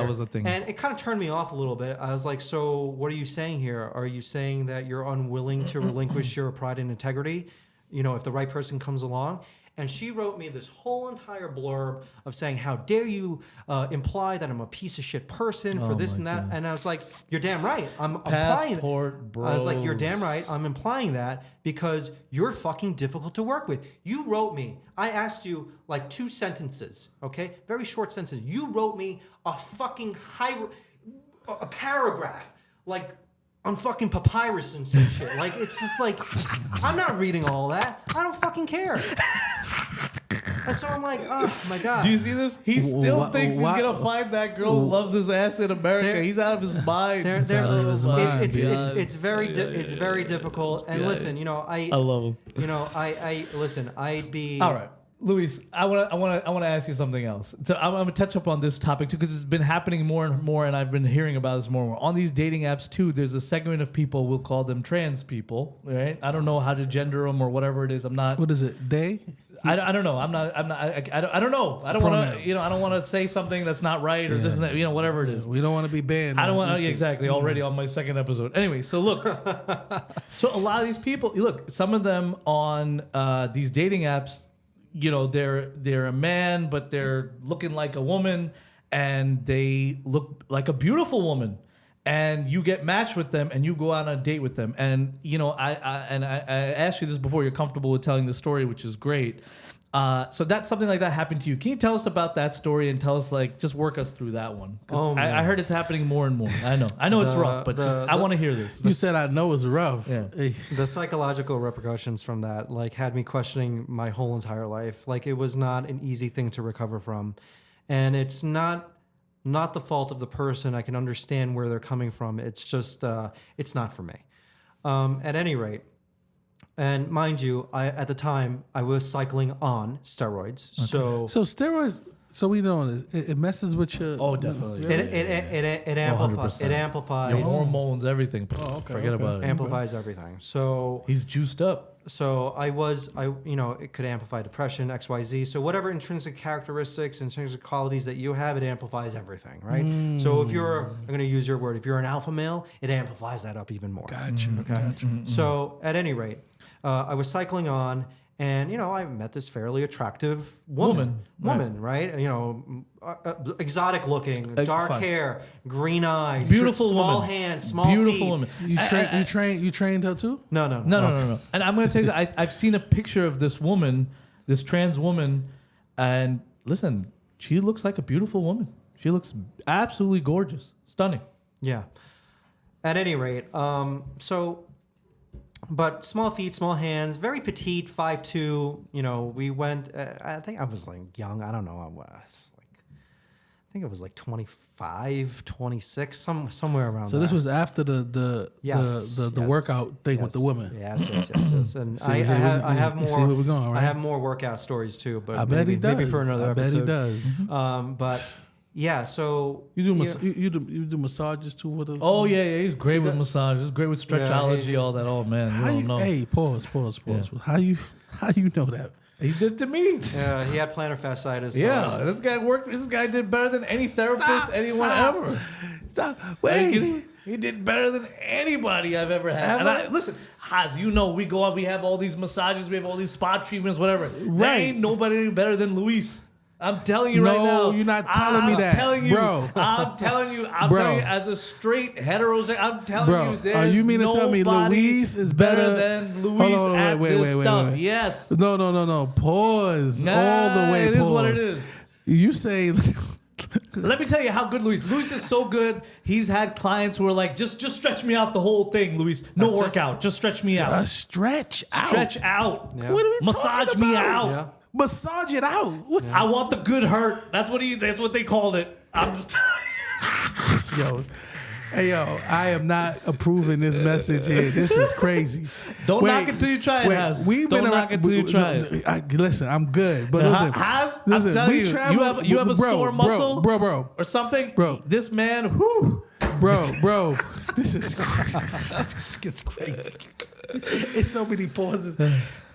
was the thing. And it kind of turned me off a little bit. I was like, so what are you saying here? Are you saying that you're unwilling to relinquish your pride and integrity, if the right person comes along? And she wrote me this whole entire blurb of saying, how dare you imply that I'm a piece of shit person for this and that. God. And I was like, you're damn right. I'm implying that. Bro. I was like, you're damn right. I'm implying that because you're fucking difficult to work with. You wrote me. I asked you like 2 sentences, okay? Very short sentences. You wrote me a fucking a paragraph, like on fucking papyrus and some shit. Like, it's just like, I'm not reading all that. I don't fucking care. And so I'm like, oh my God. Do you see this? He still thinks he's going to find that girl who loves his ass in America. He's out of his mind. It's very difficult. And listen, I love him. Listen, I'd be... All right. Luis, I want to ask you something else. So I'm going to touch up on this topic too because it's been happening more and more, and I've been hearing about this more and more. On these dating apps too, there's a segment of people, we'll call them trans people, right? I don't know how to gender them or whatever it is. I'm not. What is it? They? I don't know. I don't know. I don't want to. I don't want to say something that's not right or this and that. Whatever it is. We don't want to be banned. I don't want to exactly already on my second episode. Anyway, so look. So a lot of these people, look, some of them on these dating apps, they're a man, but they're looking like a woman, and they look like a beautiful woman. And you get matched with them, and you go out on a date with them. And I asked you this before. You're comfortable with telling the story, which is great. So that's something like that happened to you. Can you tell us about that story and tell us, like, just work us through that one? Because I heard it's happening more and more. I know it's rough, but I want to hear this. You said I know it's rough. Yeah. The psychological repercussions from that, like, had me questioning my whole entire life. Like, it was not an easy thing to recover from, and it's not the fault of the person. I can understand where they're coming from. It's just it's not for me. At any rate. And mind you, at the time, I was cycling on steroids. Okay. So steroids. So we know it messes with your. Oh, definitely. It amplifies. It amplifies your hormones, everything. Forget about it. Amplifies everything. So he's juiced up. So it could amplify depression, XYZ. So whatever intrinsic characteristics, intrinsic qualities that you have, it amplifies everything, right? So if I'm going to use your word, if you're an alpha male, it amplifies that up even more. Gotcha. Okay. So at any rate, I was cycling on, And, I met this fairly attractive woman, right? Exotic looking, dark hair, green eyes, Beautiful small woman. hands, small Beautiful feet. woman. You trained her too? No. No. And I'm going to tell you, I've seen a picture of this woman, this trans woman, and listen, she looks like a beautiful woman. She looks absolutely gorgeous, stunning. Yeah. At any rate, but small feet, small hands, very petite, 5'2". We went. I think I was like young. I don't know. I think it was like 25, 26, somewhere around. So this was after the workout thing with the women. Yes. And I have more. See where we're going, right? I have more workout stories too, but I bet he does. maybe for another episode. I bet he does. But yeah, so you do massages too with her? Oh yeah, he's great with massage. He's great with stretchology, all that. Oh man, you don't know. Hey, pause. Yeah. How you know that? He did to me. Yeah, he had plantar fasciitis. So Yeah, this guy worked. This guy did better than any therapist, anyone ever. Stop. Wait. He did better than anybody I've ever had. And listen, Haz, we go out, we have all these massages, we have all these spa treatments, whatever. There ain't nobody better than Luis. I'm telling you right now. No, you're not telling me that, bro. I'm telling you, as a straight heterosexual, I'm telling you, there's you mean to tell me Luis is better than Luis at this stuff? Yes. No. Pause. All the way. It is what it is. You say. Let me tell you how good Luis. Luis is so good. He's had clients who are like, just stretch me out the whole thing, Luis. No workout. Just stretch me out. Stretch out. Stretch out. Yeah. What are we Massage talking me about? out. Yeah. Massage it out. I want the good hurt. That's what they called it. I'm just Yo. Hey, I am not approving this message here. This is crazy. Don't knock it till you try it, Haz. Don't knock it till you try it. Listen, I'm good. But listen. Haz, I'm telling you, you have a sore muscle bro. or something? Bro. This man, whoo. Bro. This is crazy. This gets crazy. It's so many pauses.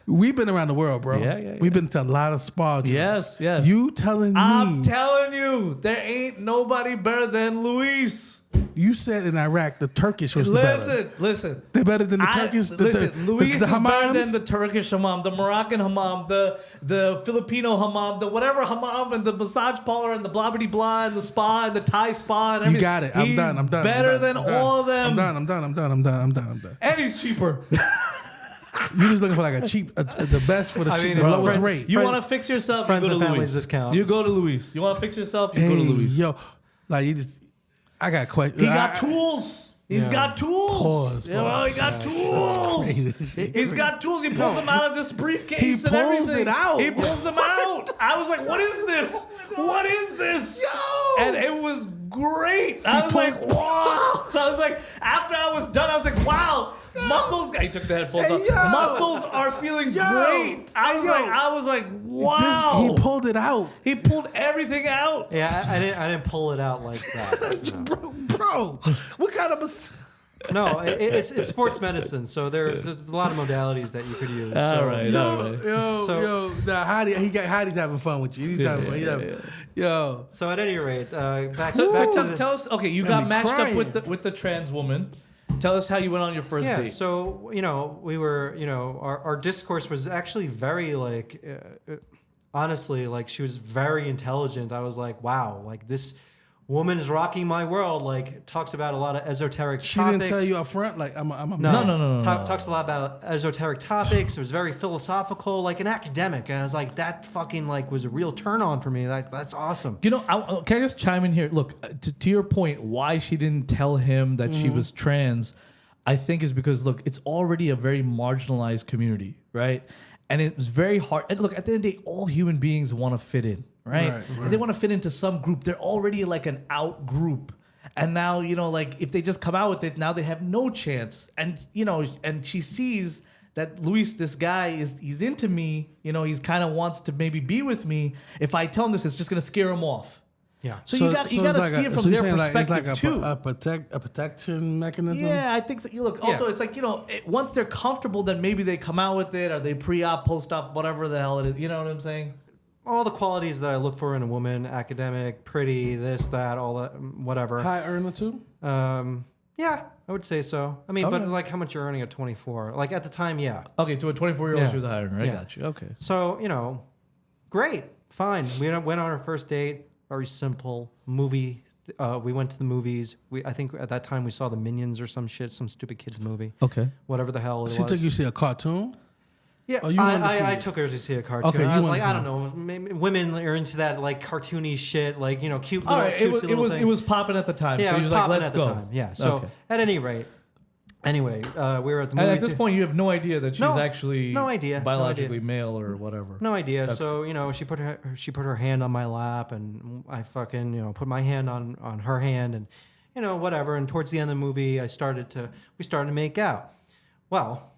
We've been around the world, bro. Yeah. We've been to a lot of spa. Yes. You telling me. I'm telling you, there ain't nobody better than Luis. You said in Iraq the Turkish was the better. Listen. They're better than the Turkish. Luis is better hammams? than the Turkish hammam, the Moroccan hammam, the Filipino hammam, the whatever hammam, and the massage parlor, and the blah blah blah, and the spa, and the Thai spa, and everything. You got it. I'm done. Better than all of them. I'm done. And he's cheaper. You're just looking for like the best for the lowest rate. You want to fix yourself? Friends you go and to families Luis. discount. You go to Luis. You want to fix yourself? You go to Luis. Yo, like you just. I got questions. He got tools. He's got tools. Pause. He got tools. He's got tools. He pulls them out of this briefcase. He and pulls everything. it out. He pulls them out. I was like, what is this? What is this? Yo. And it was great. I was like, wow. I was like, after I was done, I was like, wow. Muscles. He took the headphones off. Yo. Muscles are feeling great. I was like, wow. He pulled it out. He pulled everything out. Yeah, I didn't pull it out like that. No. Bro, what kind of No, it's sports medicine, so there's a lot of modalities that you could use. All right. Hadi's having fun with you. He's having fun. Yo. So at any rate, back So to this. tell us. Okay, you got matched up with the trans woman. Tell us how you went on your first date. So we were our discourse was actually very honestly, like she was very intelligent. I was like, wow, like this woman is rocking my world. Like talks about a lot of esoteric topics. She didn't tell you up front, like I'm No. Talks a lot about esoteric topics. It was very philosophical, like an academic. And I was like, that fucking was a real turn on for me. That's awesome. Can I just chime in here? Look, to your point, why she didn't tell him that she was trans, I think is because, look, it's already a very marginalized community, right? And it was very hard. And look, at the end of the day, all human beings want to fit in, right? And they want to fit into some group. They're already like an out group. And now, if they just come out with it, now they have no chance. And, and she sees that Luis, this guy, he's into me. He's kind of wants to maybe be with me. If I tell him this, it's just going to scare him off. Yeah. So you got to see it from their perspective too. A protection mechanism. Yeah, I think so. Look, also it's like once they're comfortable, then maybe they come out with it, or they pre-op, post-op, whatever the hell it is. You know what I'm saying? All the qualities that I look for in a woman: academic, pretty, this, that, all that, whatever. High earner too. Yeah, I would say so. I mean, Okay. but like how much you're earning at 24? Like at the time, yeah. Okay, to a 24-year-old, Yeah. she was a higher earner. I Yeah. got you. Okay. So, great, fine. We went on our first date, very simple movie. We went to the movies. I think at that time we saw the Minions or some shit, some stupid kids movie, Okay. whatever the hell it She was. took you to see a cartoon. Yeah, Oh, you wanted to see I it. took her to see a cartoon. Okay, I you was wanted like, to I see don't know, maybe women are into that like cartoony shit, like cute All little, right. cutesy little It things. was popping at the time. Yeah, so it was he was like, popping let's at the go. time. Yeah. So Okay. at any rate, we were at the movie. And at this point, you have no idea that she's No, actually no idea, no biologically idea. male or whatever. No idea. Okay. So she put her hand on my lap, and I fucking put my hand on her hand, and whatever. And towards the end of the movie, we started to make out. Well,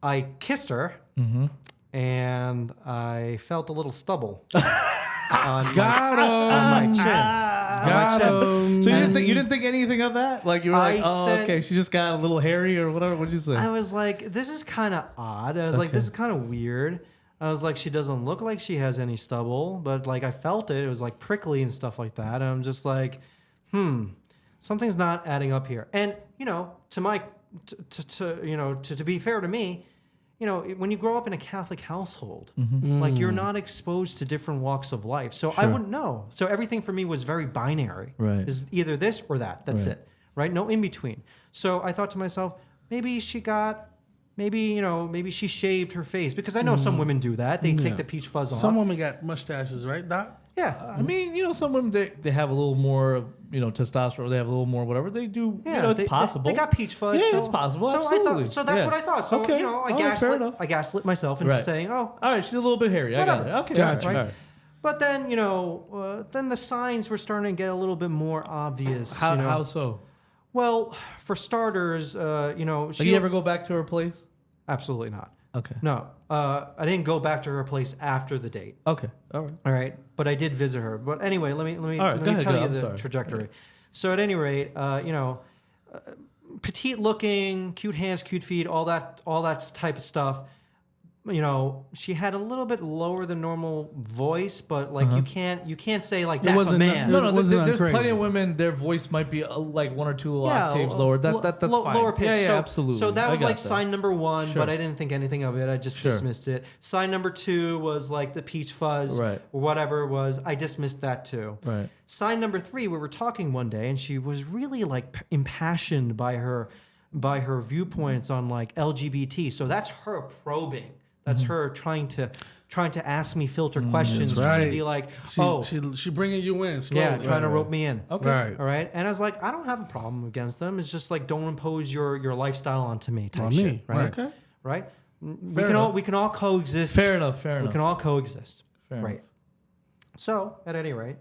I kissed her, Mm-hmm. and I felt a little stubble on Got my him. chin. Got chin. him. So you didn't think anything of that? Like you were like, I said- okay, she just got a little hairy or whatever. What'd you say? I was like, this is kind of odd. I was like, Okay. this is kind of weird. I was like, she doesn't look like she has any stubble, but like I felt it. It was like prickly and stuff like that. And I'm just like, something's not adding up here. And to be fair to me, when you grow up in a Catholic household, like you're not exposed to different walks of life. So I Sure. wouldn't know. So everything for me was very binary. Right. Is either this or that. That's Right. it. Right? No in between. So I thought to myself, maybe she shaved her face, because I know some women do that. They take the peach fuzz off. Some women got mustaches, right, Doc? Yeah. I mean, some women they have a little more, testosterone. They have a little more whatever. They do. Yeah, It's possible. They got peach fuzz. Yeah, so, it's possible. So Absolutely. I thought. So that's Yeah. what I thought. So Okay. I All right, fair enough. gaslit myself into Right. saying, oh. All right, she's a little bit hairy. I got it. Whatever. Okay. Gotcha. All right. But then then the signs were starting to get a little bit more obvious. How so? Well, for starters, Like you ever go back to her place? absolutely not. Okay. No, I didn't go back to her place after the date. Okay. All right. All right, but I did visit her. But anyway, let me All right, go ahead, tell go. you I'm the sorry. trajectory. So at any rate, petite looking, cute hands, cute feet, all that type of stuff. She had a little bit lower than normal voice, but like you can't say like that's a wasn't man. No, wasn't there's crazy. plenty of women. Their voice might be like one or two Yeah, octaves lower. That's fine. Lower pitch. Yeah, so, absolutely. So that I was got like that. sign number one, Sure. but I didn't think anything of it. I just Sure. dismissed it. Sign number two was like the peach fuzz, Right. or whatever it was. I dismissed that too. Right. Sign number three, we were talking one day, and she was really like impassioned by her viewpoints on like LGBT. So that's her probing. That's her trying to ask me filter questions, That's trying to right. be like, She bringing you in slowly. yeah, trying to right. rope me in. Okay. Right. All right. And I was like, I don't have a problem against them. It's just like, don't impose your lifestyle onto me type On shit. me, Right. right. Okay. Right. enough. We can all coexist. Fair enough. Fair We enough. can all coexist. Fair right. So at any rate,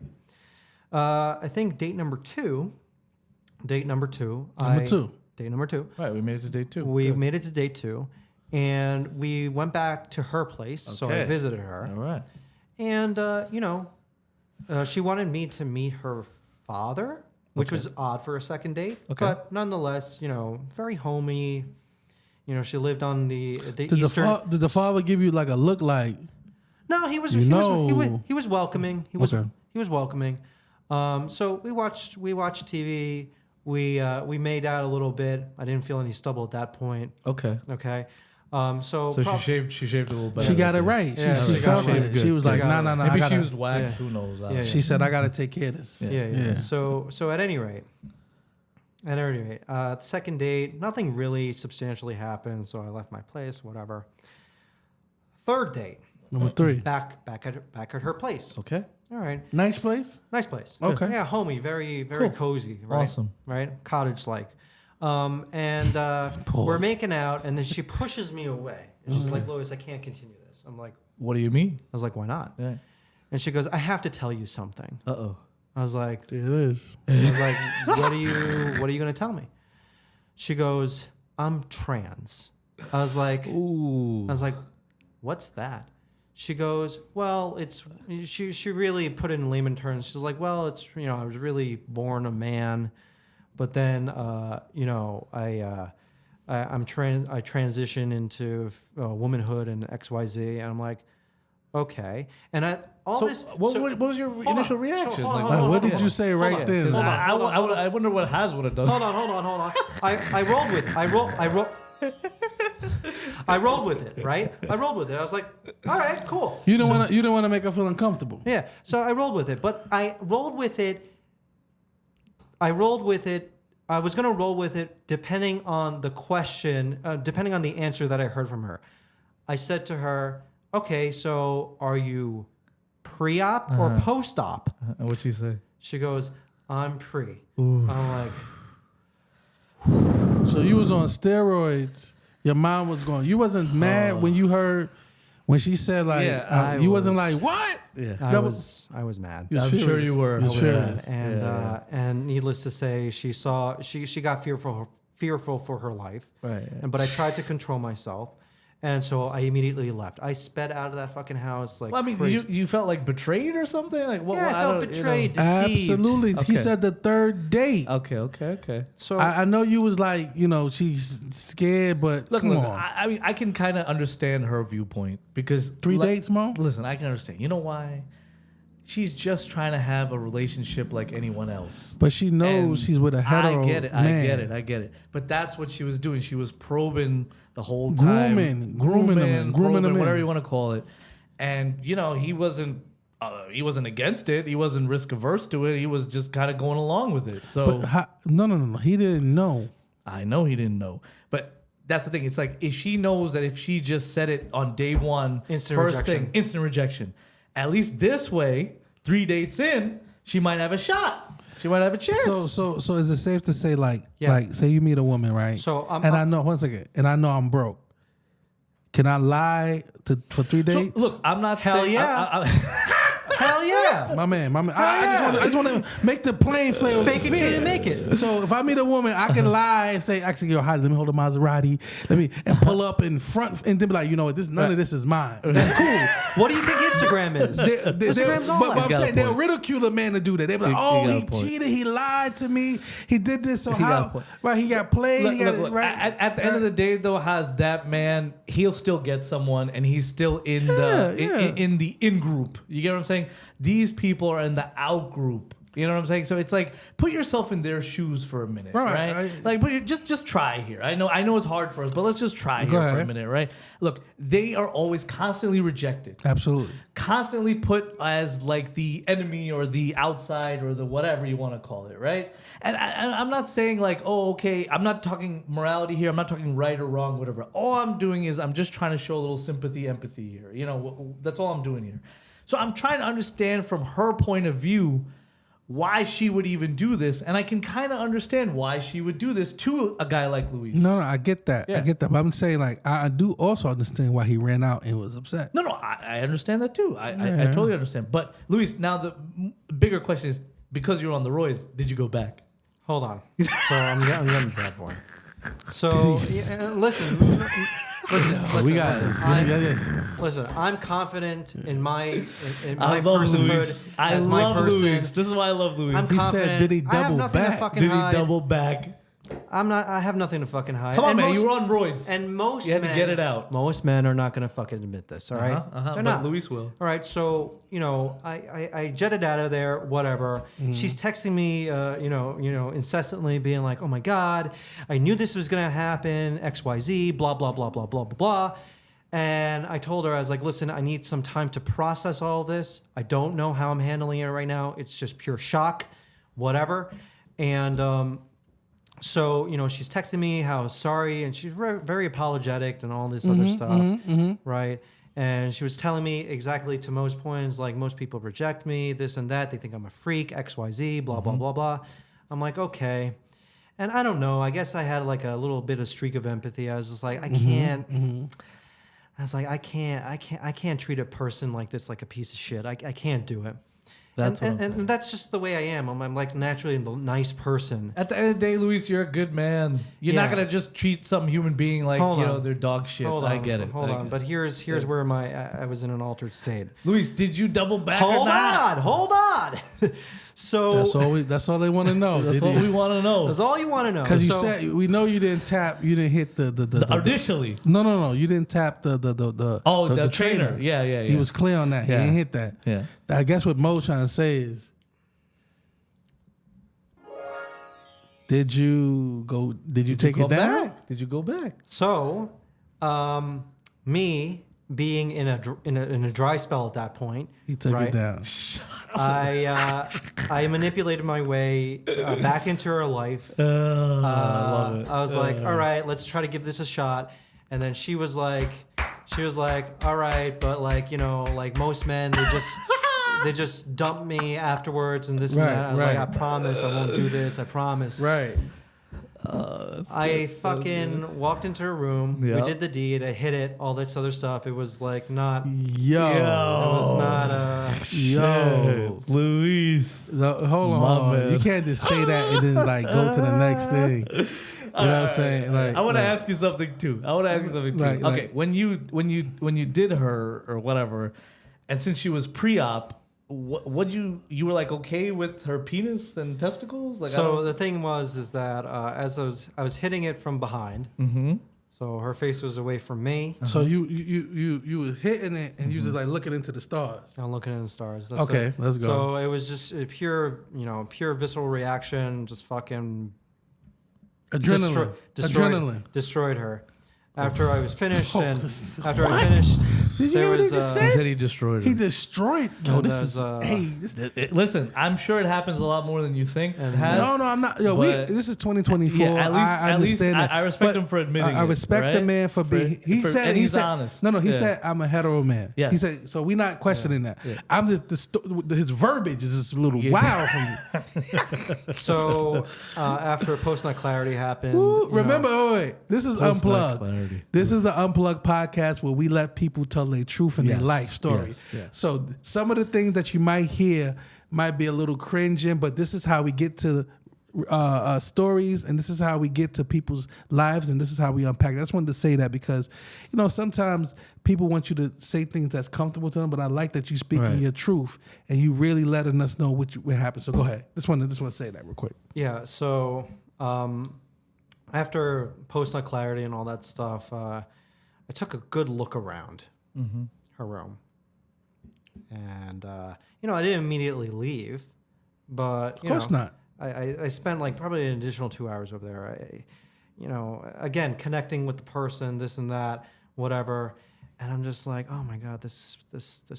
I think date number two. Date number two. Date number two. Right. We made it to day two. We Good. made it to date two, and we went back to her place. So I Okay. visited her. All right. And, she wanted me to meet her father, which was odd for a second date. Okay. But nonetheless, very homey. She lived on the Did eastern. did the father give you like a look like? No, he was. You He know. was welcoming. He was. Okay. He was welcoming. So we watched TV. We made out a little bit. I didn't feel any stubble at that point. Okay. Okay. So she shaved a little better. She got than it you. right. Yeah, she she felt got it it. good. She was She like, got no, it. no, no. Maybe I she gotta, used wax. Yeah. Who knows? Yeah. She said, I got to take care of this. Yeah. Yeah. So at any rate, the second date, nothing really substantially happened. So I left my place. Whatever. Third date, Number 3. back at her place. Okay. All right. Nice place? Nice place. Okay. Yeah, homey, very, very Cool. cozy. Right? Awesome. Right? Cottage-like. And we're making out, and then she pushes me away. And she's like, Louis, I can't continue this. I'm like, What do you mean? I was like, why not? Yeah. And she goes, I have to tell you something. Uh-oh. I was like, It is. what are you going to tell me? She goes, I'm trans. I was like, Ooh. what's that? She goes, well, she really put it in layman terms. She's like, well, it's, I was really born a man, but then, I transition into womanhood and XYZ. And I'm like, okay. And all So this. what was your initial reaction? hold on, Like, hold on, what hold did on. you say right on. then? Because Hold on, I wonder what Haz would have done. Hold on. I rolled with. I rolled with it, right? I rolled with it. I was like, all right, cool. You didn't want to make her feel uncomfortable. Yeah. So I rolled with it, but I rolled with it. I was going to roll with it depending on the question, depending on the answer that I heard from her. I said to her, okay, so are you pre-op or post-op? What'd she say? She goes, I'm pre. I'm like, So you was on steroids. Your mom was going. You wasn't mad when you heard when she said like. Yeah, you wasn't like what? Yeah. I was mad. You're I'm serious. sure you were. You're I was serious. mad. And needless to say, she got fearful for her life. Right. But I tried to control myself, and so I immediately left. I sped out of that fucking house like Well, I mean, crazy. you felt like betrayed or something? Like what? Yeah, I felt don't- betrayed, deceived. Absolutely. He Okay. said the third date. Okay. So I know you was like, she's scared, but Look, come on. I mean, I can kind of understand her viewpoint because 3 dates, Mo? Listen, I can understand. You know why? She's just trying to have a relationship like anyone else. But she knows And she's with a hetero I get it. man. I get it. But that's what she was doing. She was probing the whole time, Grooming him in. whatever you want to call it. And he wasn't against it. He wasn't risk averse to it. He was just kind of going along with it. So No. He didn't know. I know he didn't know, but that's the thing. It's like if she knows that if she just said it on day one, Instant rejection. instant rejection. At least this way, 3 dates in, she might have a shot. She might have a chance. So is it safe to say like Yeah. say you meet a woman, right? So, I know one second, and I know I'm broke. Can I lie for 3 dates? Look, I'm not Hell saying. yeah. Hell yeah. my man. I just want to make the plane feel Fake it till you make it. So if I meet a woman, I can lie and say, actually, yo, hi, let me hold a Maserati, and pull up in front, and then be like, you know what, none of this is mine. That's cool. What do you think Instagram is? Instagram's all but that. I'm got a saying they'll point. ridicule a man to do that. They'll be like, He oh, got a he point. cheated, he lied to me, he did this. So He got a how? point. Right, he got played. Look, right. At the end of the day, though, has that man? He'll still get someone, and he's still in in the in group. You get what I'm saying? These people are in the out group. You know what I'm saying? So it's like put yourself in their shoes for a minute, right? Like, just try here. I know it's hard for us, but let's just try here for a minute, right? Look, they are always constantly rejected. Absolutely. Constantly put as like the enemy or the outside or the whatever you want to call it, right? And I'm not saying like, oh, okay, I'm not talking morality here. I'm not talking right or wrong, whatever. All I'm doing is I'm just trying to show a little sympathy, empathy here. That's all I'm doing here. So I'm trying to understand from her point of view why she would even do this, and I can kind of understand why she would do this to a guy like Luis. No, I get that. Yeah. I get that. But I'm saying like I do also understand why he ran out and was upset. No, I understand that too. I totally understand. But Luis, now the bigger question is, because you're on the roids, did you go back? Hold on. So I'm getting to that point. So listen. Listen, I'm confident in my personhood as my person. Luis. This is why I love Luis. I'm He confident. said, did he I have double nothing to back? fucking Did he hide. double back? I have nothing to fucking hide. Come on, And man. most- You were on roids. And most You had to men, get it out. Most men are not going to fucking admit this. All right, They're They're not. not. Luis will. All right, so I jetted out of there. Whatever. She's texting me, incessantly, being like, "Oh my god, I knew this was gonna happen. XYZ, blah blah blah blah blah blah blah." And I told her, I was like, "Listen, I need some time to process all this. I don't know how I'm handling it right now. It's just pure shock, whatever." And so she's texting me how sorry, and she's very apologetic and all this other stuff, right? And she was telling me exactly to most points, like most people reject me, this and that. They think I'm a freak, XYZ, blah, blah, blah, blah. I'm like, okay. And I don't know. I guess I had like a little bit of streak of empathy. I was just like, I can't. I was like, I can't treat a person like this like a piece of shit. I can't do it. And that's just the way I am. I'm like naturally a nice person. At the end of the day, Luis, you're a good man. You're not gonna just treat some human being like they're dog shit. I get it. Hold on. But here's where I was in an altered state. Luis, did you double back? Hold or not? on. So That's all they want to know. That's what we want to know. that's all you want to know. Because you So- said we know you didn't tap. You didn't hit the Initially. No. You didn't tap the trainer. Yeah. He was clear on that. Yeah. He didn't hit that. Yeah. I guess what Mo's trying to say is, did you take Go it down? back? Did you go back? So, me being in a dry spell at that point, He took right? it down. I manipulated my way back into her life. I love it. I was like, all right, let's try to give this a shot. And then she was like, all right, but like, you know, like most men, they just dump me afterwards and this Right, and that. I was right. like, I promise I won't do this. I promise. Right. I fucking walked into her room. Yeah. We did the deed. I hit it. All this other stuff. It was like not. Yo. It was not. Yo. Luis. Hold My on. man. You can't just say that and then like go to the next thing. You know what I'm saying? Like, I want to like- ask you something too. Like- Okay, when you did her or whatever, and since she was pre-op, what you were like okay with her penis and testicles? Like, So the thing is that as I was hitting it from behind. Mm-hmm. So her face was away from me. So you was hitting it and you just like looking into the stars. I'm looking at the stars. That's Okay, it. let's go. So it was just a pure visceral reaction. Just fucking Adrenaline. destroyed her. After I was finished, Oh, and this- after I what? finished, Did you there hear what he was just He said? said he destroyed her. He destroyed. Yo, And this there's, is this, Listen, I'm sure it happens a lot more than you think. And It has. no, I'm not. Yo, But- this is 2024. Yeah, at least- I at least understand that. I respect But him for admitting I it, respect the right? man for being. He said. and He he's said. honest. No. He Yeah. said I'm a hetero man. Yes. He said. So we're not questioning that. Yeah. I'm just his verbiage is just a little wild for me. so after post nut clarity happened. Ooh, you remember, know, wait. This is Post-nut Unplugged. clarity. This is the Unplugged podcast where we let people tell their truth and their Yes, life story. yes, yes. So some of the things that you might hear might be a little cringing, but this is how we get to stories, and this is how we get to people's lives, and this is how we unpack it. I just wanted to say that because, sometimes people want you to say things that's comfortable to them, but I like that you speaking Right. your truth and you really letting us know what happened. So go ahead. Just want to say that real quick. Yeah. So after post nut clarity and all that stuff, I took a good look around her room, and I didn't immediately leave, but Of course not. I spent like probably an additional 2 hours over there. Again, connecting with the person, this and that, whatever. And I'm just like, oh my God, this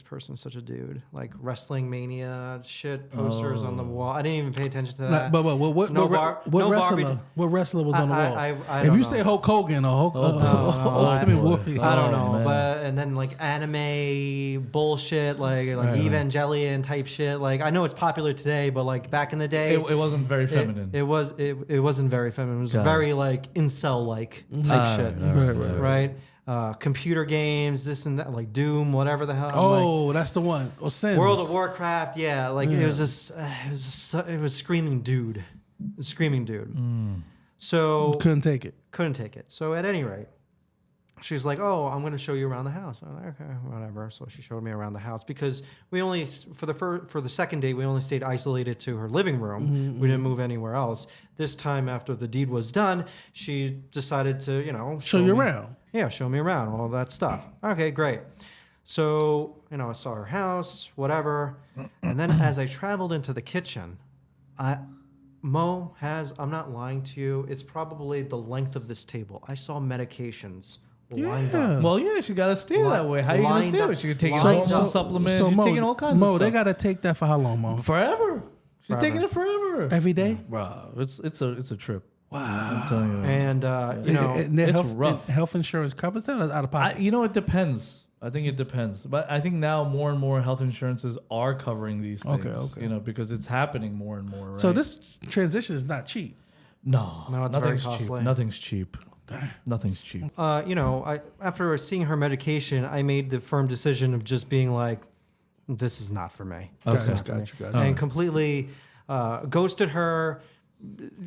person's such a dude. Like wrestling mania shit, posters on the wall. I didn't even pay attention to that. But what No wrestler? What wrestler was on the wall? I If don't you know. say Hulk Hogan or Ultimate Warrior, I don't Oh, know, man. but and then like anime bullshit, like Evangelion type shit. Like I know it's popular today, but like back in the day, It wasn't very feminine. It wasn't very feminine. It was Got it. very like incel like type shit, right. computer games, this and that, like Doom, whatever the hell. I'm like, Oh, that's the one. Or Sims. World of Warcraft, yeah. Like it was just, it was screaming dude, screaming dude. So Couldn't take it. couldn't take it. So at any rate, she's like, "Oh, I'm going to show you around the house." I'm like, "Okay, whatever." So she showed me around the house because we only for the second day we only stayed isolated to her living room. We didn't move anywhere else. This time after the deed was done, she decided to Show you me- around. Yeah, show me around, all that stuff. Okay, great. So I saw her house, whatever, and then as I traveled into the kitchen, I'm not lying to you, it's probably the length of this table. I saw medications lined up. Well, yeah, she got to stay that way. How are you going to lined stay up- with? She could take lined hormone up- supplements. So She's Mo, taking all kinds Mo, of they stuff. got to take that for how long, Mo? Forever. She's Forever. taking it forever. Every day? Bro, it's a trip. Wow. I'm telling you. And And their it's rough. health insurance covers that or is it out of pocket? It depends. I think it depends. But I think now more and more health insurances are covering these things. Okay. Because it's happening more and more, right? So this transition is not cheap. No, No, it's very nothing's costly. cheap. Nothing's cheap. Nothing's cheap. after seeing her medication, I made the firm decision of just being like, this is not for me. This is not for me. Gotcha. And completely ghosted her,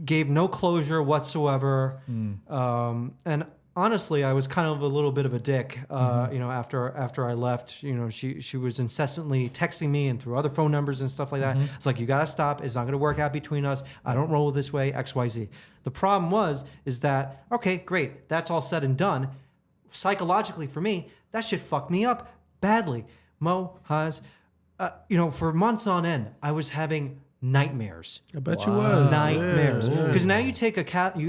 gave no closure whatsoever. And honestly, I was kind of a little bit of a dick, after I left. She was incessantly texting me and through other phone numbers and stuff like that. It's like, you got to stop. It's not going to work out between us. I don't roll this way, X, Y, Z. The problem is that, okay, great. That's all said and done. Psychologically for me, that shit fucked me up badly. Mo, Haz, for months on end, I was having nightmares. I bet you was. Nightmares. Yeah. Because now you take a Catholic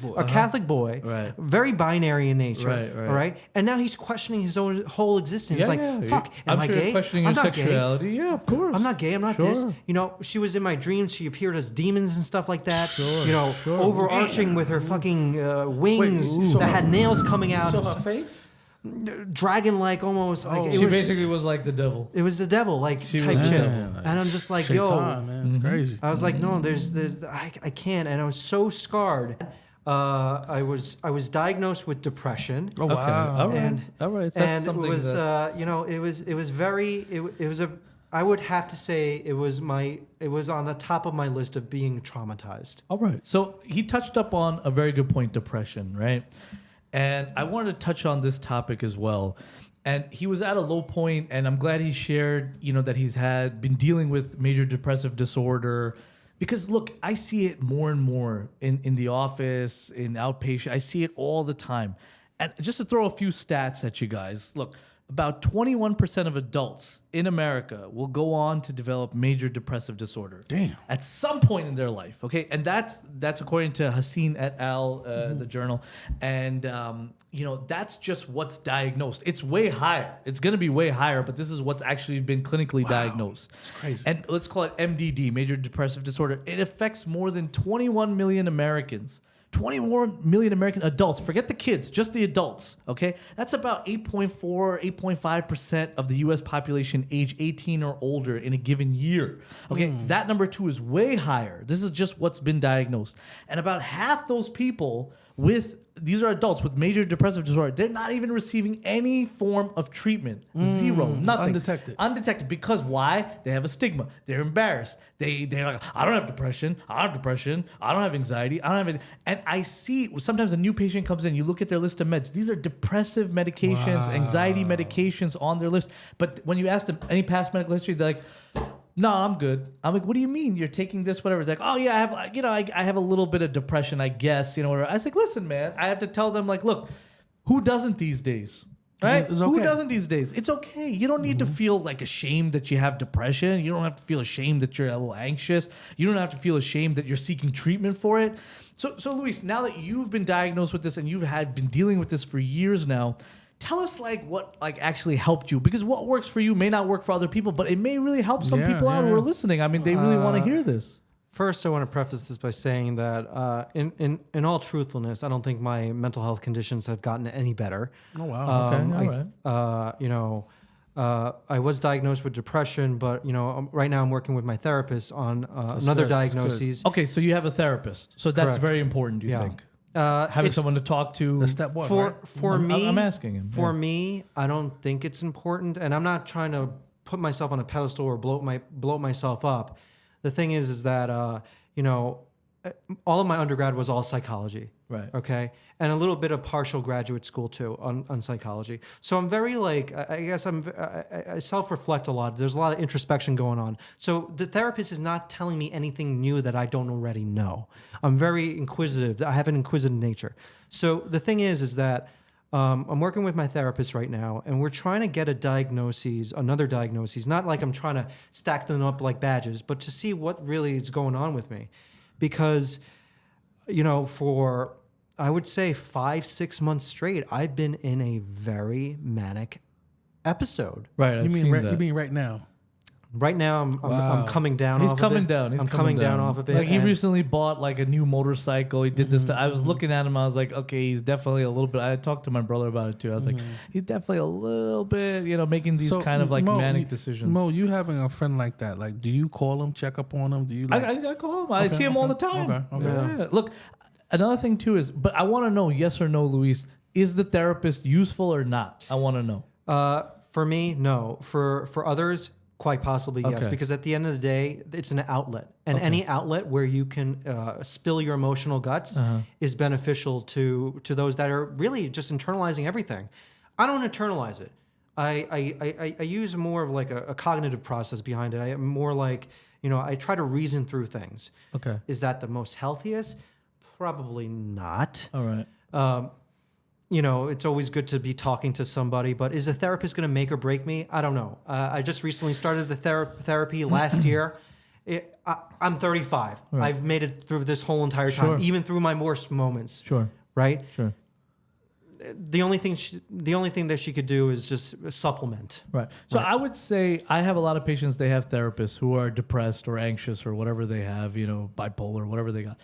boy. Catholic boy, Right. very binary in nature, Right. all right? And now he's questioning his own whole existence. Yeah, Like, yeah. fuck, I'm am I sure gay? you're questioning I'm your not gay. sexuality. Yeah, of course. I'm not gay. I'm not Sure. this. She was in my dreams. She appeared as demons and stuff like that. Sure. Overarching with her fucking wings Wait, so that had nails coming out. So and her stuff. face? Dragon-like almost. Like She basically was like the devil. it was the devil, like She type was the shit. devil. And I'm just like, Shaitan, man. It's crazy. I was like, no, I can't, and I was so scarred. I was diagnosed with depression. Oh, Okay. wow. All right. And- All right. That's And it something was, that- I would have to say it was on the top of my list of being traumatized. All right. So he touched up on a very good point, depression, right? And I wanted to touch on this topic as well. And he was at a low point, and I'm glad he shared, that he's been dealing with major depressive disorder. Because look, I see it more and more in the office, in outpatient. I see it all the time. And just to throw a few stats at you guys, look, about 21% of adults in America will go on to develop major depressive disorder. Damn. At some point in their life, okay? And that's according to Haseen et al., the journal. And, that's just what's diagnosed. It's way higher. It's going to be way higher, but this is what's actually been clinically diagnosed. It's crazy. And let's call it MDD, major depressive disorder. It affects more than 21 million Americans. 21 million American adults. Forget the kids, just the adults, okay? That's about 8.4, 8.5% of the U.S. population age 18 or older in a given year, okay? That number 2 is way higher. This is just what's been diagnosed. And about half those people these are adults with major depressive disorder. They're not even receiving any form of treatment. Zero, nothing. Undetected. Because why? They have a stigma. They're embarrassed. They're like, I don't have depression. I don't have depression. I don't have anxiety. I don't have anything. And I see sometimes a new patient comes in. You look at their list of meds. These are depressive medications, anxiety medications on their list. But when you ask them any past medical history, they're like, no, I'm good. I'm like, what do you mean you're taking this, whatever? They're like, oh yeah, I have a little bit of depression, I guess, whatever. I was like, listen, man, I have to tell them, like, look, who doesn't these days? Right? It's Who okay. doesn't these days? It's okay. You don't need to feel like ashamed that you have depression. You don't have to feel ashamed that you're a little anxious. You don't have to feel ashamed that you're seeking treatment for it. So Luis, now that you've been diagnosed with this and you've been dealing with this for years now, tell us what actually helped you, because what works for you may not work for other people, but it may really help some people out who are listening. I mean, they really want to hear this. First, I want to preface this by saying that in all truthfulness, I don't think my mental health conditions have gotten any better. Oh, wow. Okay, all right. I was diagnosed with depression, but right now I'm working with my therapist on another good. That's diagnosis. Okay, so you have a therapist. So that's Correct. very important, you Yeah. think? Having someone to talk to. That's step one, right? For me, I'm asking him. For me, I don't think it's important, and I'm not trying to put myself on a pedestal or blow myself up. The thing is that all of my undergrad was all psychology. Right. Okay. And a little bit of partial graduate school too on psychology. So I'm very I self-reflect a lot. There's a lot of introspection going on. So the therapist is not telling me anything new that I don't already know. I'm very inquisitive. I have an inquisitive nature. So the thing is that I'm working with my therapist right now, and we're trying to get another diagnosis. Not like I'm trying to stack them up like badges, but to see what really is going on with me. Because, for, I would say 5-6 months straight, I've been in a very manic episode. Right. You mean right now? Right now, I'm coming down He's off coming of it. down. I'm coming down off of it. Like he and- recently bought like a new motorcycle. He did this. I was looking at him. I was like, okay, he's definitely a little bit. I talked to my brother about it too. I was like, he's definitely a little bit, making these kind of like manic decisions. Mo, you having a friend like that? Like, do you call him, check up on him? Do you? Like, I call him. I see him all the time. Okay. Yeah. Look, another thing too is, but I want to know, yes or no, Luis, is the therapist useful or not? I want to know. For me, no. For others, Quite possibly, yes. Okay. Because at the end of the day, it's an outlet. And any outlet where you can spill your emotional guts is beneficial to those that are really just internalizing everything. I don't internalize it. I use more of like a cognitive process behind it. I am more like, I try to reason through things. Okay. Is that the most healthiest? Probably not. All right. It's always good to be talking to somebody, but is a therapist going to make or break me? I don't know. I just recently started the therapy last year. I'm 35. Right. I've made it through this whole entire time, even through my worst moments. Sure. Right? Sure. The only thing that she could do is just supplement. Right. So I would say I have a lot of patients, they have therapists who are depressed or anxious or whatever they have, bipolar, whatever they got.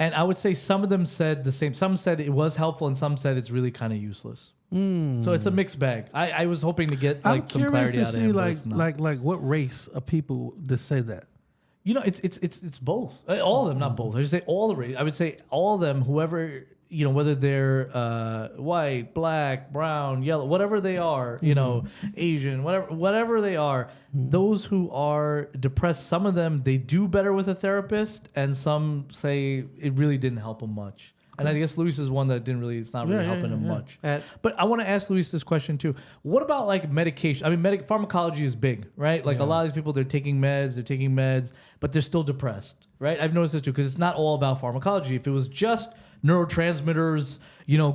And I would say some of them said the same. Some said it was helpful and some said it's really kind of useless. So it's a mixed bag. I was hoping to get I'm some clarity curious out to of see him. But it's not. like what race of people that say that. It's both. All of them, not both. I should say all the race. I would say all of them, whoever, whether they're white, black, brown, yellow, whatever they are, Asian, whatever they are, those who are depressed, some of them, they do better with a therapist, and some say it really didn't help them much. And I guess Luis is one that it's not really helping him much. But I want to ask Luis this question too. What about like medication? I mean, pharmacology is big, right? Like a lot of these people, they're taking meds, but they're still depressed, right? I've noticed it too, because it's not all about pharmacology. If it was just neurotransmitters,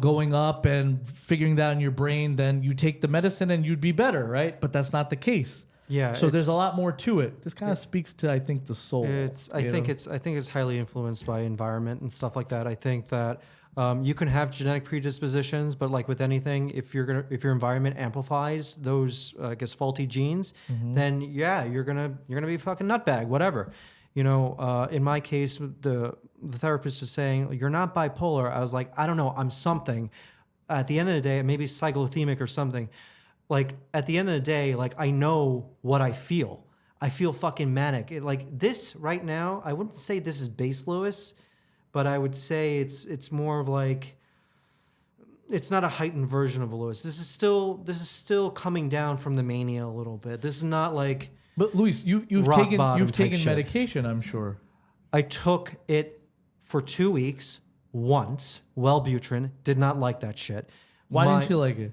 going up and figuring that in your brain, then you take the medicine and you'd be better, right? But that's not the case. Yeah. So there's a lot more to it. This kind of speaks to, I think, the soul. I think it's highly influenced by environment and stuff like that. I think that you can have genetic predispositions, but like with anything, if your environment amplifies those faulty genes, then you're gonna be fucking nutbag, whatever. In my case, the therapist was saying, you're not bipolar. I was like, I don't know, I'm something. At the end of the day, maybe cyclothemic or something. Like, at the end of the day, like, I know what I feel. I feel fucking manic. This right now, I wouldn't say this is base Lewis, but I would say it's more of like, it's not a heightened version of a Lewis. This is still coming down from the mania a little bit. This is not like... But Luis, you've taken medication, I'm sure. I took it for 2 weeks once, Wellbutrin. Did not like that shit. Why didn't you like it?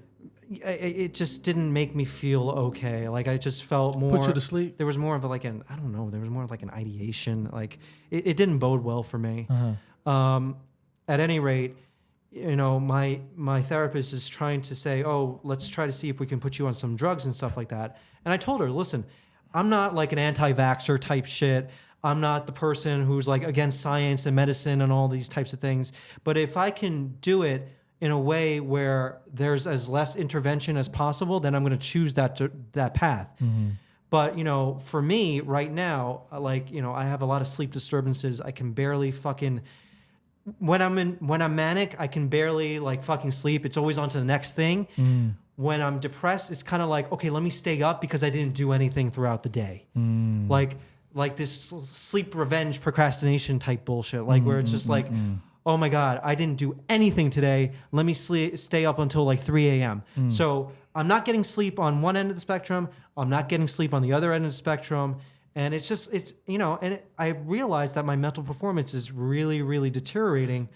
It just didn't make me feel okay. Like, I just felt more... Put you to sleep? There was more of I don't know, there was more of like an ideation. Like, it didn't bode well for me. At any rate, my therapist is trying to say, oh, let's try to see if we can put you on some drugs and stuff like that. And I told her, listen, I'm not like an anti-vaxxer type shit. I'm not the person who's like against science and medicine and all these types of things. But if I can do it in a way where there's as less intervention as possible, then I'm going to choose that path. But, for me right now, I have a lot of sleep disturbances. I can barely fucking... When I'm manic, I can barely fucking sleep. It's always on to the next thing. When I'm depressed, it's kind of like, okay, let me stay up because I didn't do anything throughout the day. Like this sleep revenge procrastination type bullshit, where it's just oh my God, I didn't do anything today. Let me stay up until 3 a.m. So I'm not getting sleep on one end of the spectrum. I'm not getting sleep on the other end of the spectrum. And I realized that my mental performance is really, really deteriorating,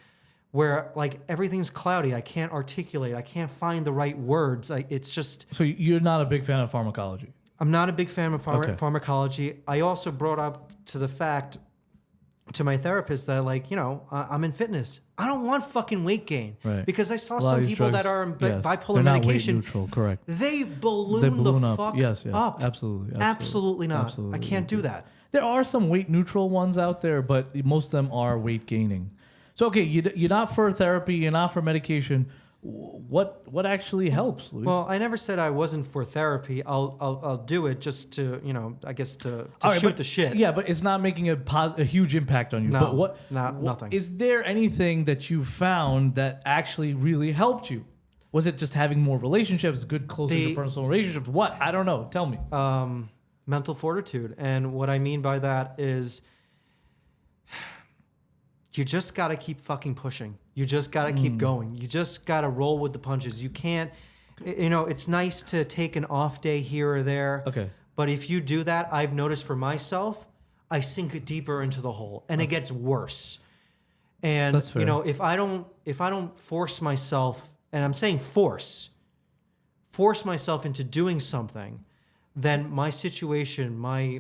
where everything's cloudy. I can't articulate. I can't find the right words. It's just... So you're not a big fan of pharmacology? I'm not a big fan of pharmacology. I also brought up to the fact to my therapist that I'm in fitness. I don't want fucking weight gain, because I saw some people that are on bipolar medication. Weight neutral, correct? They balloon the fuck up. Yes, absolutely not. Absolutely. I can't do that. There are some weight neutral ones out there, but most of them are weight gaining. So okay, you're not for therapy, you're not for medication. What actually helps, Luis? Well, I never said I wasn't for therapy. I'll do it just to to shoot the shit. Yeah, but it's not making a huge impact on you. No, but nothing. Is there anything that you found that actually really helped you? Was it just having more relationships, good close interpersonal relationships? What? I don't know. Tell me. Mental fortitude, and what I mean by that is, you just got to keep fucking pushing. You just got to keep going. You just got to roll with the punches. You can't, it's nice to take an off day here or there. Okay. But if you do that, I've noticed for myself, I sink deeper into the hole and it gets worse. And That's fair. you know, if I don't force myself, and I'm saying force myself into doing something, then my situation, my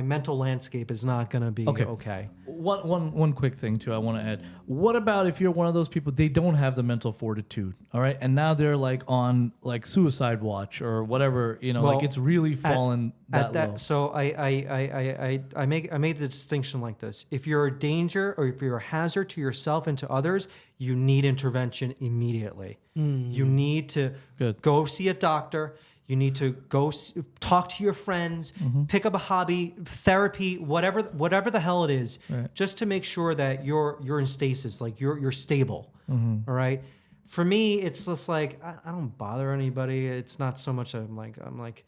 mental landscape is not going to be okay. One quick thing too I want to add. What about if you're one of those people, they don't have the mental fortitude, all right, and now they're like on like suicide watch or whatever, you know, Well, like it's really fallen that low. So I made the distinction like this: if you're a danger or if you're a hazard to yourself and to others, you need intervention immediately. You need to go see a doctor. You need to go talk to your friends, pick up a hobby, therapy, whatever the hell it is, just to make sure that you're in stasis, like you're stable. All right. For me, it's just like I don't bother anybody. It's not so much I'm like,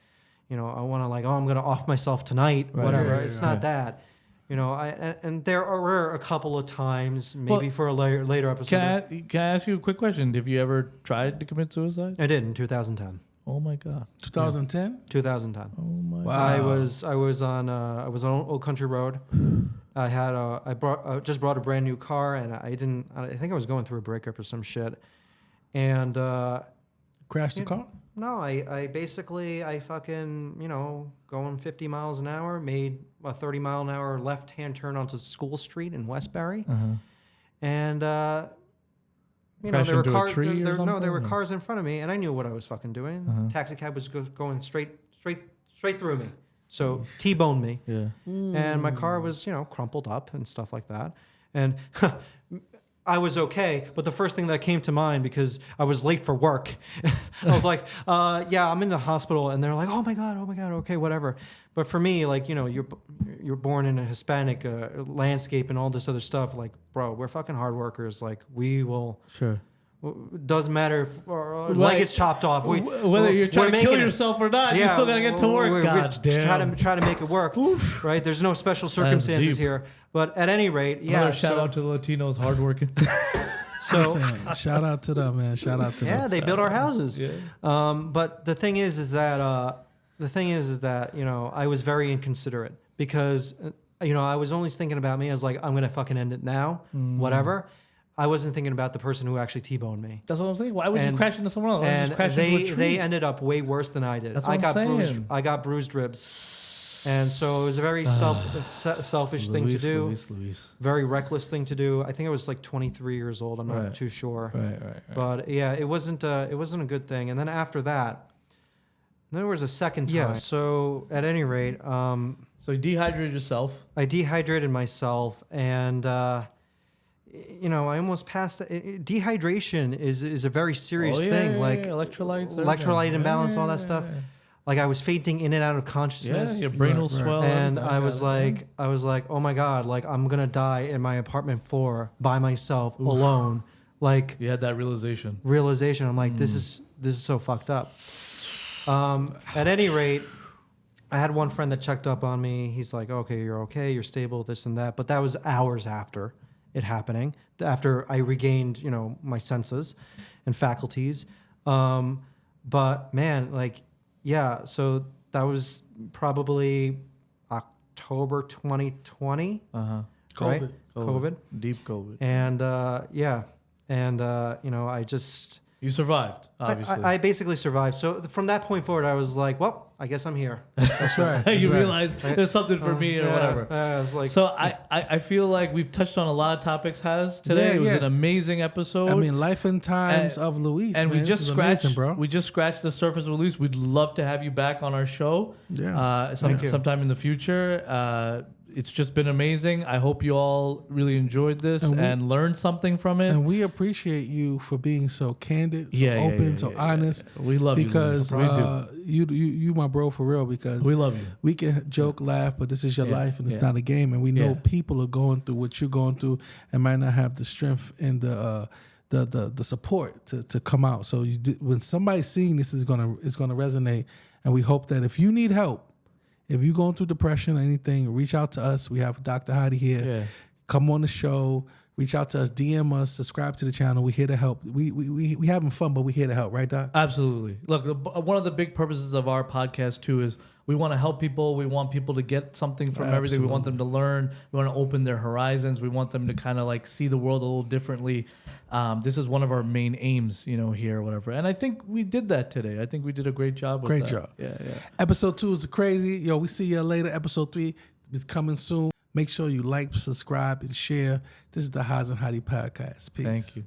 you know, I want to like, oh, I'm gonna off myself tonight, whatever. It's not that. You know, and there were a couple of times, maybe for a later episode. Can I ask you a quick question? Have you ever tried to commit suicide? I did in 2010. Oh my God. 2010? 2010. Oh my Wow. I was on Old Country Road. I just brought a brand new car, and I think I was going through a breakup or some shit, and Crashed the car? no, I basically fucking, you know, going 50 miles an hour, made a 30-mile-an-hour left-hand turn onto School Street in Westbury, and you know, Crash there were into a cars. tree or There something, were or? cars in front of me, and I knew what I was fucking doing. Taxi cab was going straight through me, so T-boned me. Yeah. And my car was, you know, crumpled up and stuff like that. And I was okay, but the first thing that came to mind, because I was late for work, I was like, yeah, I'm in the hospital. And they're like, oh my God, okay, whatever. But for me, like, you know, you're born in a Hispanic landscape and all this other stuff. Like, bro, we're fucking hard workers. Like, we will... Sure. Doesn't matter if our leg gets chopped off. Whether you're trying to kill yourself or not, you still got to get to work. God damn. Try to make it work. Right? There's no special circumstances here. But at any rate, yeah. Another shout out to the Latinos, hardworking. So shout out to them, man. Shout out to them. yeah, they built our houses. Yeah. But the thing is that you know, I was very inconsiderate because you know, I was only thinking about me. I was like, I'm gonna fucking end it now, whatever. I wasn't thinking about the person who actually T-boned me. That's what I'm saying. Why would you crash into someone else? Why And just crash into a tree? they ended up way worse than I did. That's what I'm saying. I got bruised ribs, and so it was a very selfish thing to do. Luis. Very reckless thing to do. I think I was like 23 years old. I'm not too sure. Right. But yeah, it wasn't a good thing. And then after that, there was a second time. Yeah. So at any rate, So you dehydrated yourself. I dehydrated myself, and you know, I almost passed. Dehydration is a very serious thing. Like electrolytes, electrolyte imbalance, all that stuff. Like I was fainting in and out of consciousness. Yeah, your brain will swell. And I was like, oh my God, like I'm gonna die in my apartment floor by myself, alone. Like you had that realization. I'm like, this is so fucked up. At any rate, I had one friend that checked up on me. He's like, okay, you're stable, this and that. But that was hours after it happening, after I regained, you know, my senses and faculties. But man, like, yeah, so that was probably October 2020. Right? COVID. Deep COVID. And yeah. And you know, You survived, obviously. I basically survived. So from that point forward, I was like, well, I guess I'm here. That's right. You realize there's something for me or whatever. I was like, So I feel like we've touched on a lot of topics, Haz, today. Yeah, It was yeah. an amazing episode. I mean, life and times of Luis. And man. we just This is scratched, amazing, bro. we just scratched the surface of Luis. We'd love to have you back on our show. Yeah. Thank you. Sometime in the future. It's just been amazing. I hope you all really enjoyed this and learned something from it. And we appreciate you for being so candid, so Yeah, yeah, open, yeah, so yeah, honest. yeah. We love you, because Luis. We do. you my bro for real. Because We love you. we can joke, laugh, but this is your Yeah, life and it's yeah. not a game. And we know Yeah. people are going through what you're going through and might not have the strength and the support to come out. So when somebody's seeing this, it's gonna resonate. And we hope that if you need help, if you're going through depression or anything, reach out to us. We have Dr. Hadi here. Yeah. Come on the show. reach out to us, DM us, subscribe to the channel. We're here to help. We having fun, but we're here to help, right, Doc? Absolutely. Look, one of the big purposes of our podcast too is we want to help people. We want people to get something from everything. We want them to learn. We want to open their horizons. We want them to kind of like see the world a little differently. This is one of our main aims, here or whatever. And I think we did that today. I think we did a great job with that. Great job. Yeah. Episode 2 is crazy. Yo, we see you later. Episode 3 is coming soon. Make sure you like, subscribe, and share. This is the Haz and Hadi podcast. Peace. Thank you.